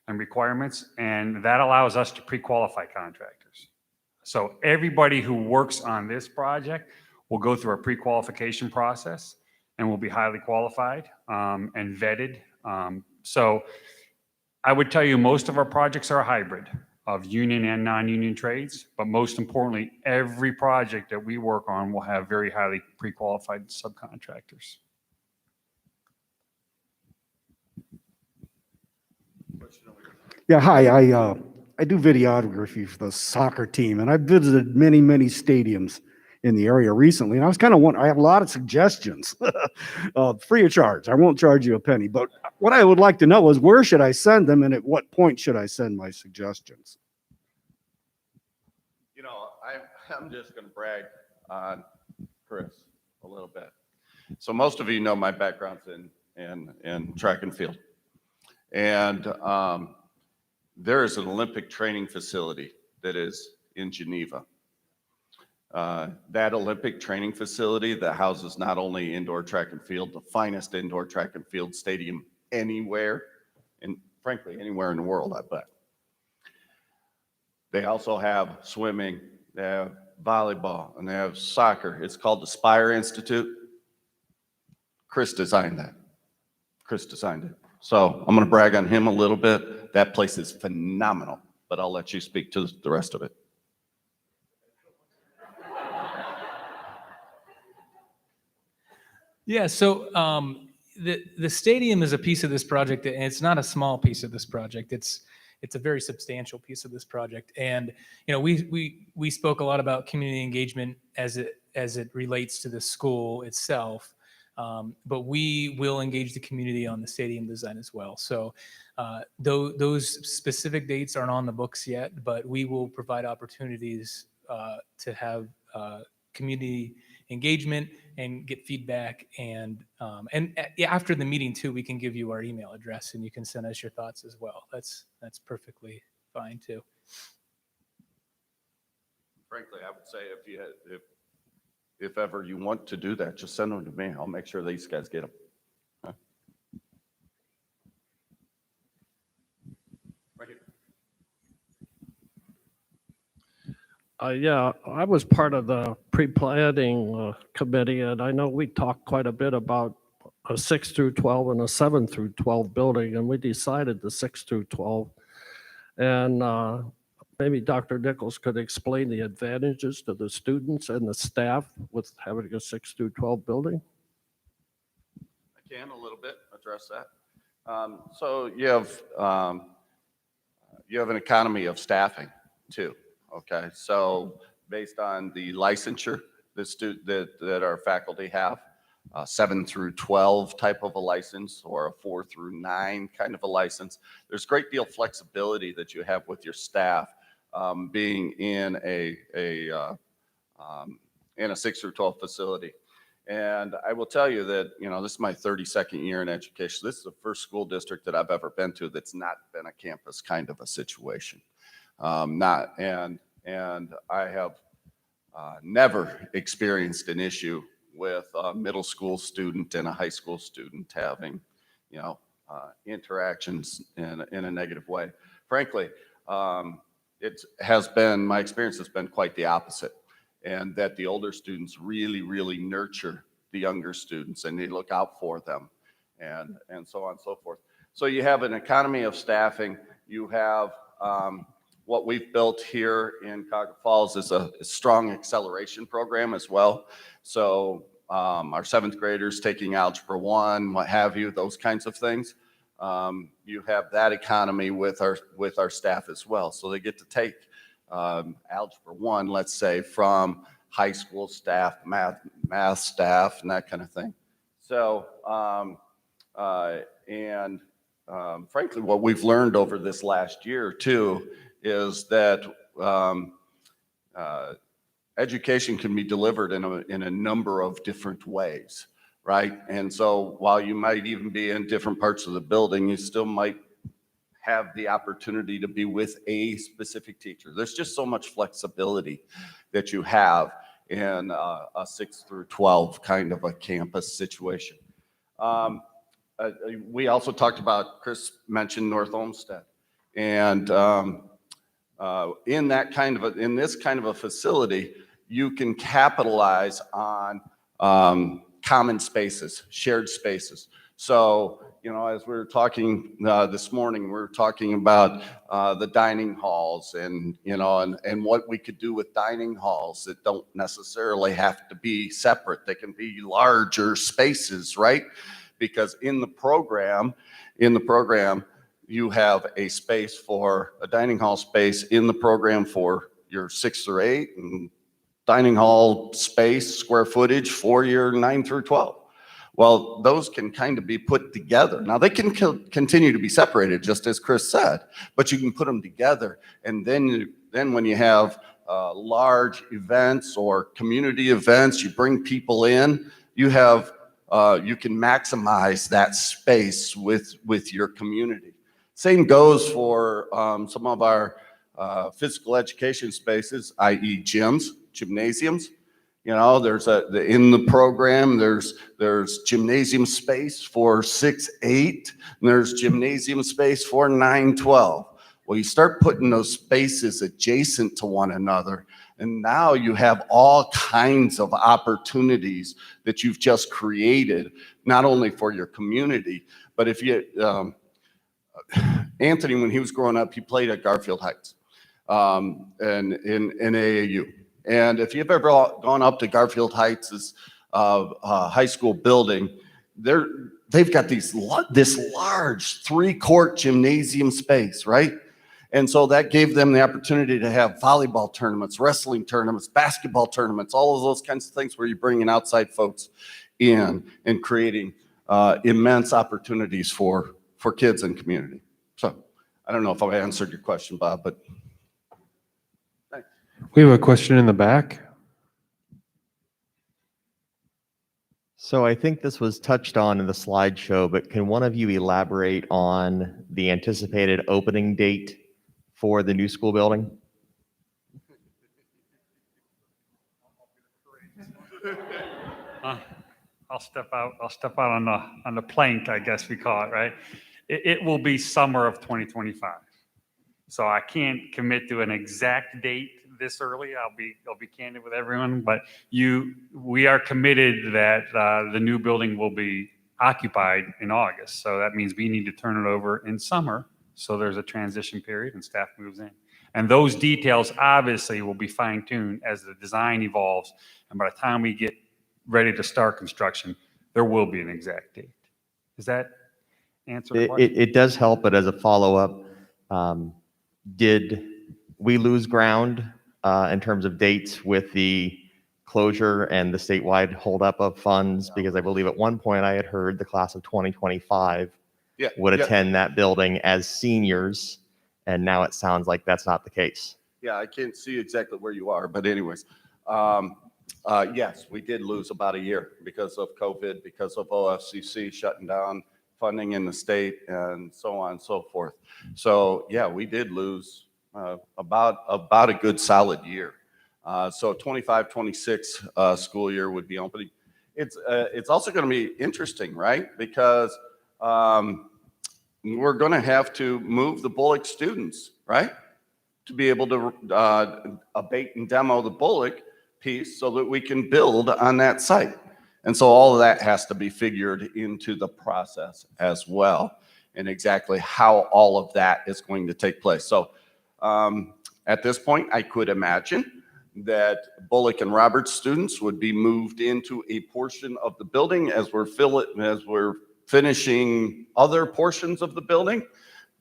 and requirements, and that allows us to pre-qualify contractors. So everybody who works on this project will go through a pre-qualification process and will be highly qualified and vetted. So I would tell you most of our projects are a hybrid of union and non-union trades, but most importantly, every project that we work on will have very highly pre-qualified subcontractors. Yeah, hi, I do videography for the soccer team, and I've visited many, many stadiums in the area recently, and I was kind of wondering, I have a lot of suggestions, free of charge. I won't charge you a penny, but what I would like to know is where should I send them, and at what point should I send my suggestions? You know, I'm just going to brag on Chris a little bit. So most of you know my background's in track and field. And there is an Olympic training facility that is in Geneva. That Olympic training facility that houses not only indoor track and field, the finest indoor track and field stadium anywhere, and frankly, anywhere in the world, I bet. They also have swimming, they have volleyball, and they have soccer. It's called the Spire Institute. Chris designed that. Chris designed it. So I'm going to brag on him a little bit. That place is phenomenal, but I'll let you speak to the rest of it. Yeah, so the stadium is a piece of this project, and it's not a small piece of this project. It's a very substantial piece of this project. And you know, we spoke a lot about community engagement as it relates to the school itself, but we will engage the community on the stadium design as well. So those specific dates aren't on the books yet, but we will provide opportunities to have community engagement and get feedback, and after the meeting too, we can give you our email address and you can send us your thoughts as well. That's perfectly fine too. Frankly, I would say if ever you want to do that, just send them to me. I'll make sure these guys get them. Huh? Right here. Yeah, I was part of the pre-planning committee, and I know we talked quite a bit about a 6 through 12 and a 7 through 12 building, and we decided the 6 through 12. And maybe Dr. Nichols could explain the advantages to the students and the staff with having a 6 through 12 building. I can a little bit address that. So you have an economy of staffing too. Okay, so based on the licensure that our faculty have, 7 through 12 type of a license or a 4 through 9 kind of a license, there's a great deal of flexibility that you have with your staff being in a 6 through 12 facility. And I will tell you that, this is my 32nd year in education. This is the first school district that I've ever been to that's not been a campus kind of a situation. And I have never experienced an issue with a middle school student and a high school student having, interactions in a negative way. Frankly, my experience has been quite the opposite, and that the older students really, really nurture the younger students and they look out for them and so on and so forth. So you have an economy of staffing. You have what we've built here in Cuyahoga Falls is a strong acceleration program as well. So our 7th graders taking Algebra 1, what have you, those kinds of things. You have that economy with our staff as well. So they get to take Algebra 1, let's say, from high school staff, math staff, and that kind of thing. So, frankly, what we've learned over this last year too is that education can be delivered in a number of different ways, right? And so while you might even be in different parts of the building, you still might have the opportunity to be with a specific teacher. There's just so much flexibility that you have in a 6 through 12 kind of a campus situation. We also talked about, Chris mentioned North Olmsted, and in this kind of a facility, you can capitalize on common spaces, shared spaces. So, as we were talking this morning, we were talking about the dining halls and what we could do with dining halls that don't necessarily have to be separate. They can be larger spaces, right? Because in the program, you have a space for a dining hall space in the program for your 6 through 8 and dining hall space, square footage for your 9 through 12. Well, those can kind of be put together. Now, they can continue to be separated, just as Chris said, but you can put them together. And then when you have large events or community events, you bring people in, you can maximize that space with your community. Same goes for some of our physical education spaces, i.e. gyms, gymnasiums. There's in the program, there's gymnasium space for 6, 8, and there's gymnasium space for 9, 12. Well, you start putting those spaces adjacent to one another, and now you have all kinds of opportunities that you've just created, not only for your community, but if you, Anthony, when he was growing up, he played at Garfield Heights and in AAU. And if you've ever gone up to Garfield Heights' high school building, they've got this large 3-court gymnasium space, right? And so that gave them the opportunity to have volleyball tournaments, wrestling tournaments, basketball tournaments, all of those kinds of things where you're bringing outside folks in and creating immense opportunities for kids and community. So I don't know if I answered your question, Bob, but. We have a question in the back. So I think this was touched on in the slideshow, but can one of you elaborate on the anticipated opening date for the new school building? I'll step out on the plank, I guess we call it, right? It will be summer of 2025. So I can't commit to an exact date this early. I'll be candid with everyone, but we are committed that the new building will be occupied in August. So that means we need to turn it over in summer. So there's a transition period and staff moves in. And those details obviously will be fine-tuned as the design evolves. And by the time we get ready to start construction, there will be an exact date. Does that answer the question? It does help, but as a follow-up, did we lose ground in terms of dates with the closure and the statewide holdup of funds? Because I believe at one point I had heard the class of 2025 would attend that building as seniors, and now it sounds like that's not the case. Yeah, I can't see exactly where you are, but anyways, Yes, we did lose about a year because of COVID, because of OFCC shutting down funding in the state and so on and so forth. So yeah, we did lose about a good solid year. So 25, 26 school year would be opening. It's also going to be interesting, right? Because we're going to have to move the Bullock students, right? To be able to abate and demo the Bullock piece so that we can build on that site. And so all of that has to be figured into the process as well, and exactly how all of that is going to take place. So at this point, I could imagine that Bullock and Roberts students would be moved into a portion of the building as we're finishing other portions of the building.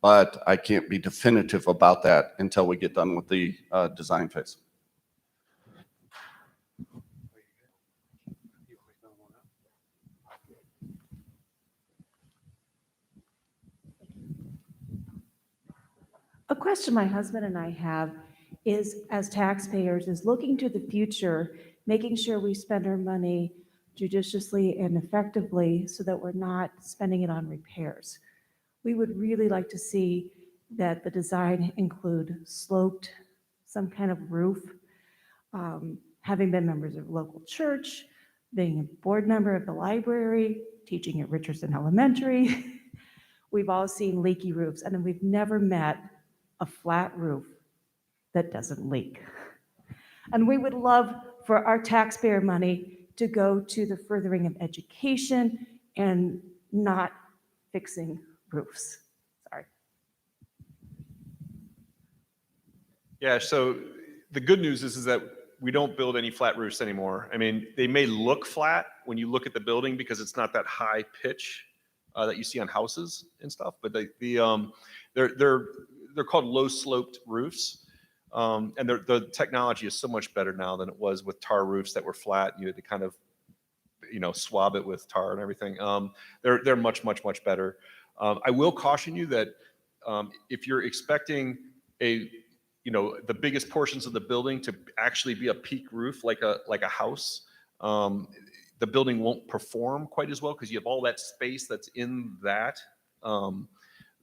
But I can't be definitive about that until we get done with the design phase. A question my husband and I have is, as taxpayers, is looking to the future, making sure we spend our money judiciously and effectively so that we're not spending it on repairs. We would really like to see that the design include sloped, some kind of roof. Having been members of local church, being a board member of the library, teaching at Richardson Elementary, we've all seen leaky roofs, and we've never met a flat roof that doesn't leak. And we would love for our taxpayer money to go to the furthering of education and not fixing roofs. Sorry. Yeah, so the good news is that we don't build any flat roofs anymore. I mean, they may look flat when you look at the building because it's not that high pitch that you see on houses and stuff, but they're called low sloped roofs. And the technology is so much better now than it was with tar roofs that were flat. You had to kind of, swab it with tar and everything. They're much better. I will caution you that if you're expecting the biggest portions of the building to actually be a peak roof like a house, the building won't perform quite as well because you have all that space that's in that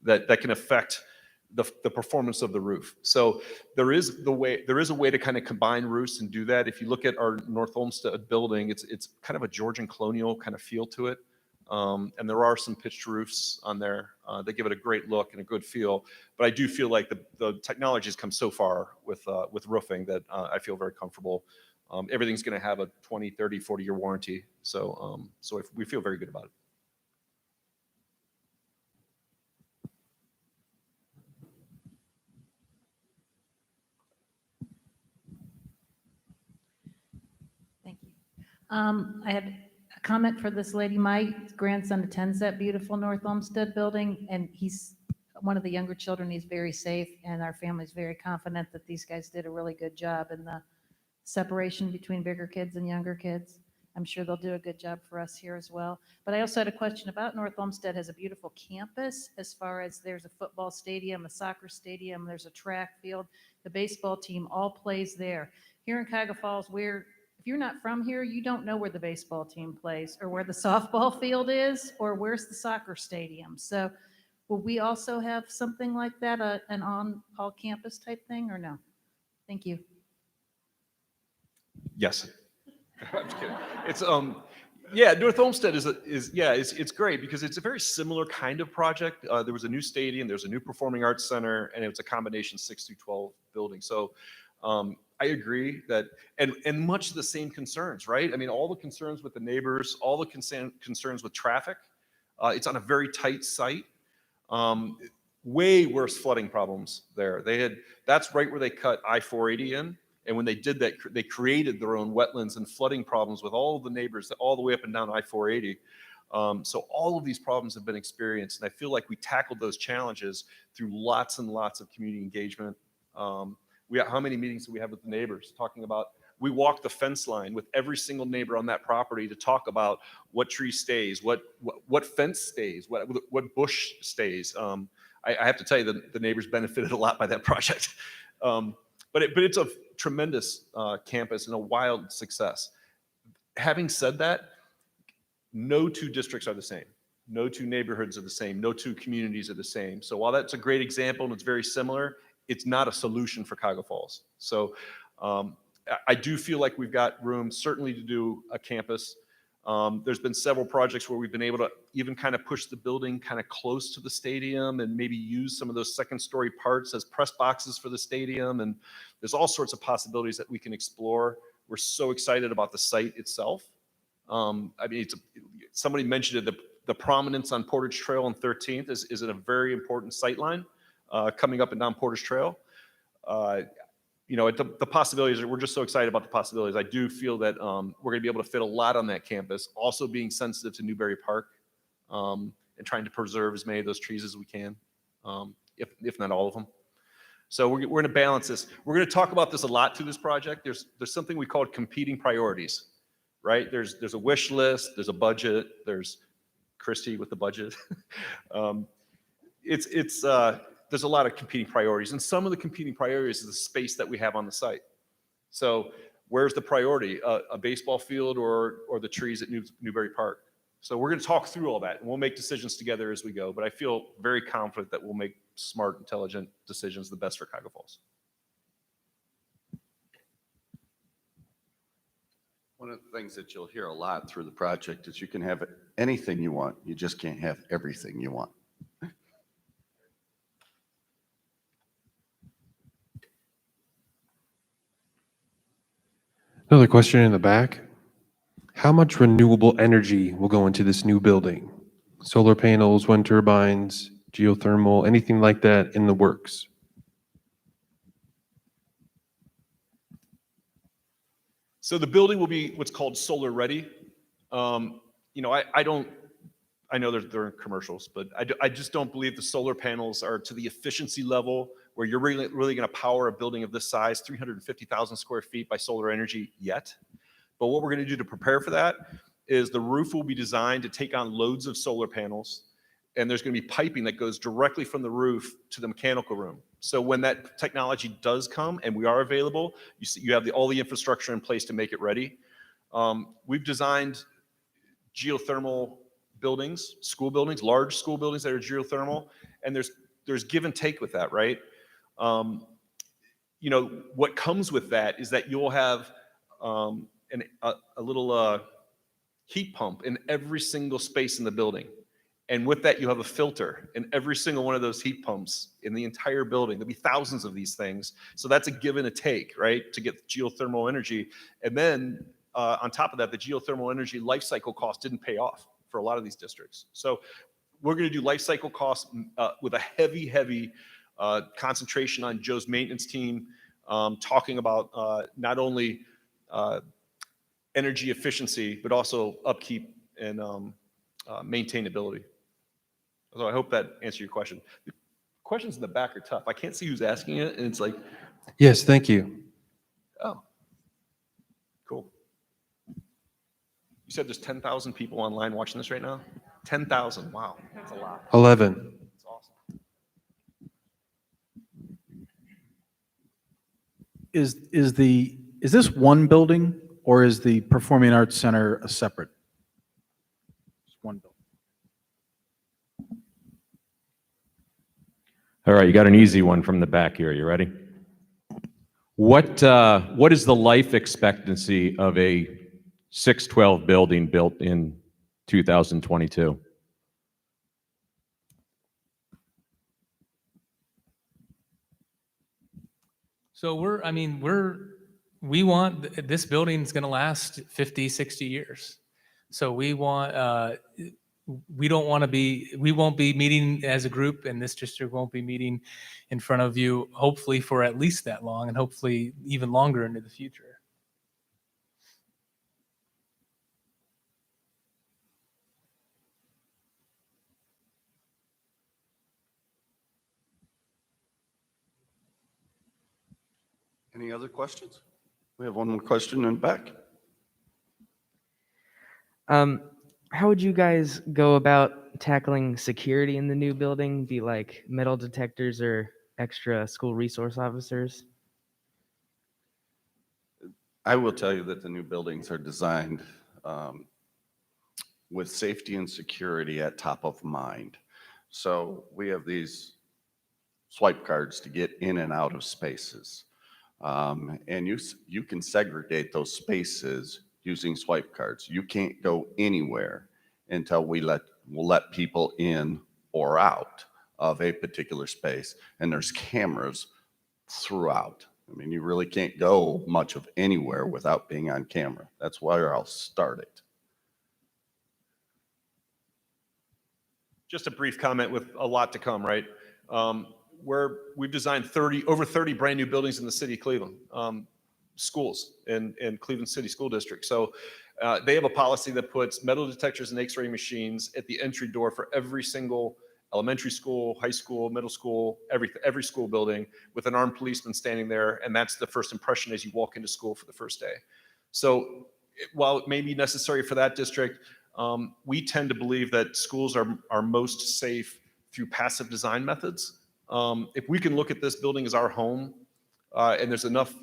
that can affect the performance of the roof. So there is a way to kind of combine roofs and do that. If you look at our North Olmsted building, it's kind of a Georgian colonial kind of feel to it. And there are some pitched roofs on there that give it a great look and a good feel. But I do feel like the technology has come so far with roofing that I feel very comfortable. Everything's going to have a 20, 30, 40-year warranty. So we feel very good about it. Thank you. I had a comment for this lady. My grandson attends that beautiful North Olmsted building, and he's one of the younger children. He's very safe, and our family's very confident that these guys did a really good job in the separation between bigger kids and younger kids. I'm sure they'll do a good job for us here as well. But I also had a question about North Olmsted. Has a beautiful campus as far as there's a football stadium, a soccer stadium, there's a track field. The baseball team all plays there. Here in Cuyahoga Falls, if you're not from here, you don't know where the baseball team plays or where the softball field is or where's the soccer stadium. So will we also have something like that, an all campus type thing, or no? Thank you. Yes. I'm just kidding. It's North Olmsted it's great because it's a very similar kind of project. There was a new stadium, there's a new performing arts center, and it was a combination 6 through 12 building. So I agree that, and much of the same concerns, right? I mean, all the concerns with the neighbors, all the concerns with traffic. It's on a very tight site. Way worse flooding problems there. That's right where they cut I-480 in. And when they did that, they created their own wetlands and flooding problems with all of the neighbors all the way up and down I-480. So all of these problems have been experienced. And I feel like we tackled those challenges through lots and lots of community engagement. How many meetings do we have with the neighbors talking about, we walk the fence line with every single neighbor on that property to talk about what tree stays, what fence stays, what bush stays. I have to tell you that the neighbors benefited a lot by that project. but it's a tremendous campus and a wild success. Having said that, no two districts are the same. No two neighborhoods are the same. No two communities are the same. So while that's a great example and it's very similar, it's not a solution for Cuyahoga Falls. So I do feel like we've got room certainly to do a campus. There's been several projects where we've been able to even kind of push the building kind of close to the stadium and maybe use some of those second story parts as press boxes for the stadium. And there's all sorts of possibilities that we can explore. We're so excited about the site itself. I mean, somebody mentioned it, the prominence on Portage Trail on 13th is a very important sight line coming up and down Portage Trail. The possibilities, we're just so excited about the possibilities. I do feel that we're going to be able to fit a lot on that campus, also being sensitive to Newberry Park and trying to preserve as many of those trees as we can, if not all of them. So we're going to balance this. We're going to talk about this a lot through this project. There's something we call competing priorities, right? There's a wish list, there's a budget, there's Christy with the budget. There's a lot of competing priorities, and some of the competing priorities is the space that we have on the site. So where's the priority? A baseball field or the trees at Newberry Park? So we're going to talk through all that, and we'll make decisions together as we go. But I feel very confident that we'll make smart, intelligent decisions, the best for Cuyahoga Falls. One of the things that you'll hear a lot through the project is you can have anything you want. You just can't have everything you want. Another question in the back. How much renewable energy will go into this new building? Solar panels, wind turbines, geothermal, anything like that in the works? So the building will be what's called solar ready. I know they're in commercials, but I just don't believe the solar panels are to the efficiency level where you're really going to power a building of this size, 350,000 square feet by solar energy yet. But what we're going to do to prepare for that is the roof will be designed to take on loads of solar panels, and there's going to be piping that goes directly from the roof to the mechanical room. So when that technology does come and we are available, you have all the infrastructure in place to make it ready. We've designed geothermal buildings, school buildings, large school buildings that are geothermal, and there's give and take with that, right? What comes with that is that you'll have a little heat pump in every single space in the building. And with that, you have a filter in every single one of those heat pumps in the entire building. There'll be thousands of these things. So that's a give and a take, right, to get geothermal energy. And then on top of that, the geothermal energy life cycle cost didn't pay off for a lot of these districts. So we're going to do life cycle costs with a heavy concentration on Joe's maintenance team, talking about not only energy efficiency, but also upkeep and maintainability. So I hope that answered your question. The questions in the back are tough. I can't see who's asking it, and it's like, Yes, thank you. oh, cool. You said there's 10,000 people online watching this right now? 10,000, wow, that's a lot. 11. That's awesome. Is this one building, or is the Performing Arts Center a separate? Just one building. All right, you got an easy one from the back here. You ready? What is the life expectancy of a 612 building built in 2022? So we want, this building's going to last 50, 60 years. So we want, we won't be meeting as a group, and this district won't be meeting in front of you, hopefully for at least that long, and hopefully even longer into the future. Any other questions? We have one more question in the back. How would you guys go about tackling security in the new building? Be like metal detectors or extra school resource officers? I will tell you that the new buildings are designed with safety and security at top of mind. So we have these swipe cards to get in and out of spaces. And you can segregate those spaces using swipe cards. You can't go anywhere until we'll let people in or out of a particular space. And there's cameras throughout. I mean, you really can't go much of anywhere without being on camera. That's where I'll start it. Just a brief comment with a lot to come, right? Where we've designed over 30 brand new buildings in the city of Cleveland, schools in Cleveland City School District. So they have a policy that puts metal detectors and X-ray machines at the entry door for every single elementary school, high school, middle school, every school building, with an armed policeman standing there. And that's the first impression as you walk into school for the first day. So while it may be necessary for that district, we tend to believe that schools are most safe through passive design methods. If we can look at this building as our home, and there's enough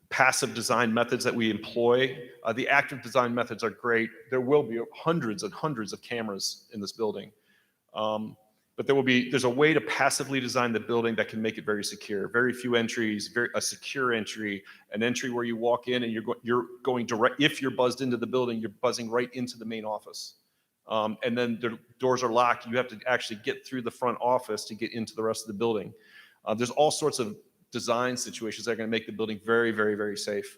passive design methods that we employ, the active design methods are great. There will be hundreds and hundreds of cameras in this building. But there's a way to passively design the building that can make it very secure. Very few entries, a secure entry, an entry where you walk in and you're going direct. If you're buzzed into the building, you're buzzing right into the main office. And then the doors are locked. You have to actually get through the front office to get into the rest of the building. There's all sorts of design situations that are going to make the building very, very, very safe.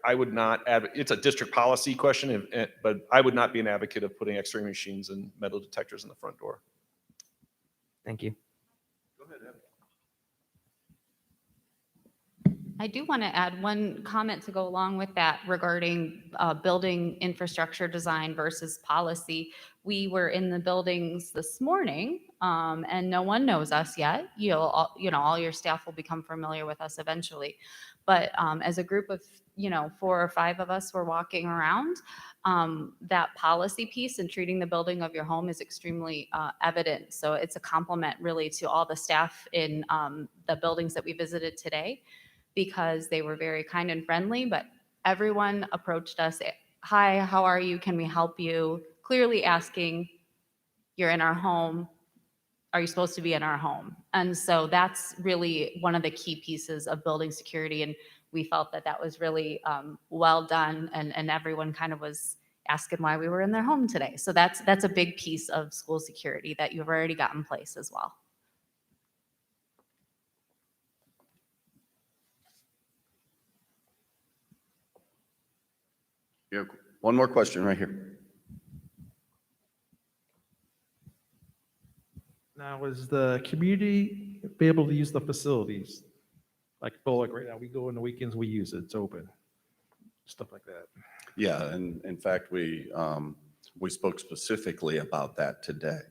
I would not it's a district policy question, but I would not be an advocate of putting X-ray machines and metal detectors in the front door. Thank you. Go ahead, Abby. I do want to add one comment to go along with that regarding building infrastructure design versus policy. We were in the buildings this morning, and no one knows us yet. All your staff will become familiar with us eventually. But as a group of 4 or 5 of us were walking around, that policy piece and treating the building of your home is extremely evident. So it's a compliment really to all the staff in the buildings that we visited today, because they were very kind and friendly, but everyone approached us, "Hi, how are you? Can we help you?" Clearly asking, "You're in our home. Are you supposed to be in our home?" And so that's really one of the key pieces of building security. And we felt that that was really well done. And everyone kind of was asking why we were in their home today. So that's a big piece of school security that you've already got in place as well. You have one more question right here. Now, is the community be able to use the facilities? Like Bullock right now, we go on the weekends, we use it, it's open, stuff like that. Yeah, and in fact, we spoke specifically about that today,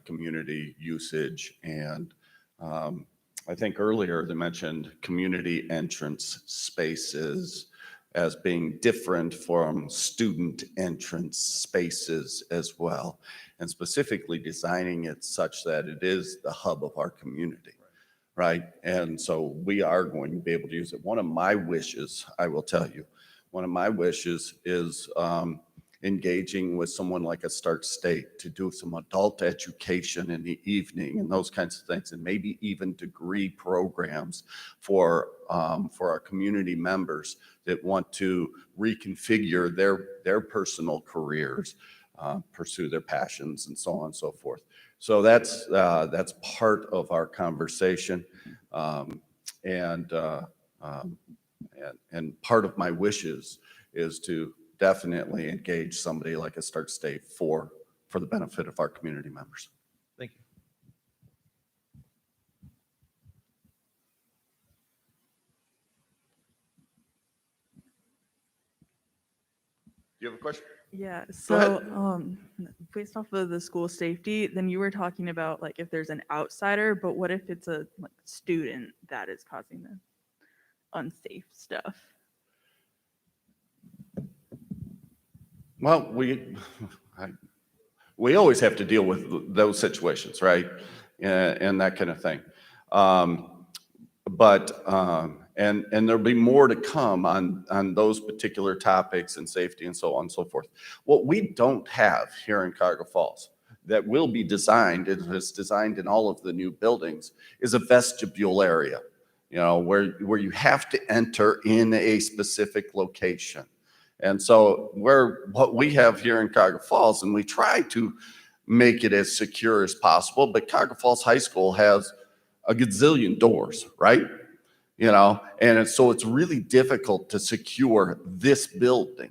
community usage. And I think earlier they mentioned community entrance spaces as being different from student entrance spaces as well, and specifically designing it such that it is the hub of our community, right? And so we are going to be able to use it. One of my wishes, I will tell you, one of my wishes is engaging with someone like a Start State to do some adult education in the evening and those kinds of things, and maybe even degree programs for our community members that want to reconfigure their personal careers, pursue their passions, and so on and so forth. So that's part of our conversation, and part of my wishes is to definitely engage somebody like a Start State for the benefit of our community members. Thank you. Do you have a question? Yeah, Go ahead. so based off of the school safety, then you were talking about like if there's an outsider, but what if it's a student that is causing the unsafe stuff? Well, we always have to deal with those situations, right? And that kind of thing. And there'll be more to come on those particular topics and safety and so on and so forth. What we don't have here in Cuyahoga Falls that will be designed, it is designed in all of the new buildings, is a vestibule area, where you have to enter in a specific location. And so what we have here in Cuyahoga Falls, and we try to make it as secure as possible, but Cuyahoga Falls High School has a gazillion doors, right? So it's really difficult to secure this building.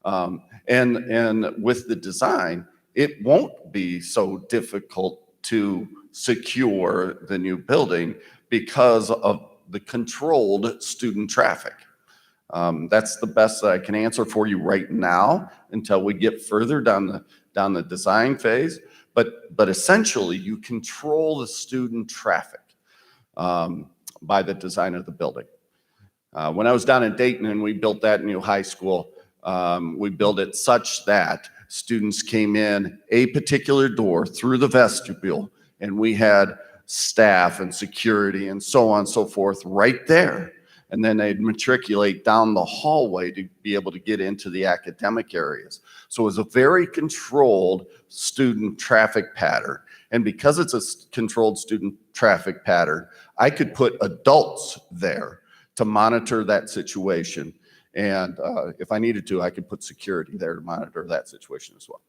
And with the design, it won't be so difficult to secure the new building because of the controlled student traffic. That's the best that I can answer for you right now until we get further down the design phase. But essentially, you control the student traffic by the design of the building. When I was down in Dayton and we built that new high school, we built it such that students came in a particular door through the vestibule, and we had staff and security and so on and so forth right there. And then they'd matriculate down the hallway to be able to get into the academic areas. So it was a very controlled student traffic pattern. And because it's a controlled student traffic pattern, I could put adults there to monitor that situation. And if I needed to, I could put security there to monitor that situation as well.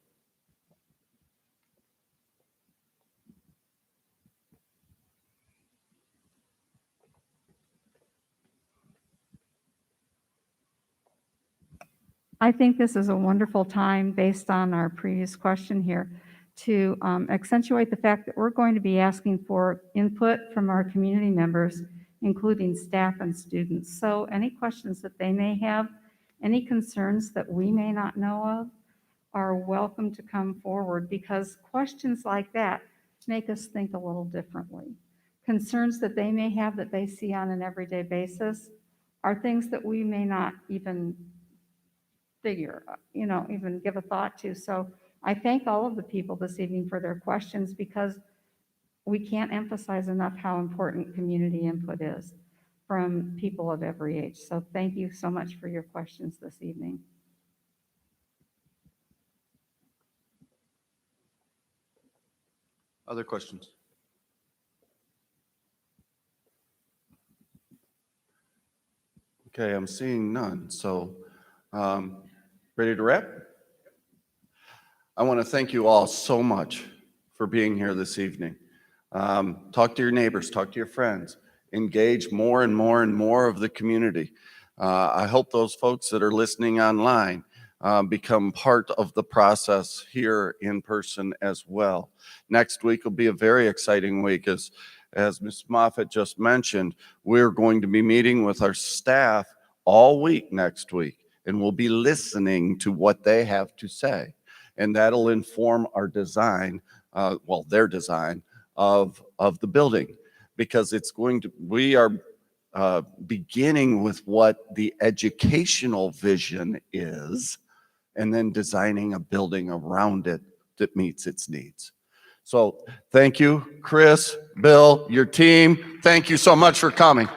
I think this is a wonderful time, based on our previous question here, to accentuate the fact that we're going to be asking for input from our community members, including staff and students. So any questions that they may have, any concerns that we may not know of, are welcome to come forward, because questions like that make us think a little differently. Concerns that they may have that they see on an everyday basis are things that we may not even figure, even give a thought to. So I thank all of the people this evening for their questions, because we can't emphasize enough how important community input is from people of every age. So thank you so much for your questions this evening. Other questions? Okay, I'm seeing none. So ready to wrap? I want to thank you all so much for being here this evening. Talk to your neighbors, talk to your friends, engage more and more and more of the community. I hope those folks that are listening online become part of the process here in person as well. Next week will be a very exciting week. As Ms. Moffitt just mentioned, we're going to be meeting with our staff all week next week, and we'll be listening to what they have to say. And that'll inform our design, their design of the building, because we are beginning with what the educational vision is, and then designing a building around it that meets its needs. So thank you, Chris, Bill, your team. Thank you so much for coming.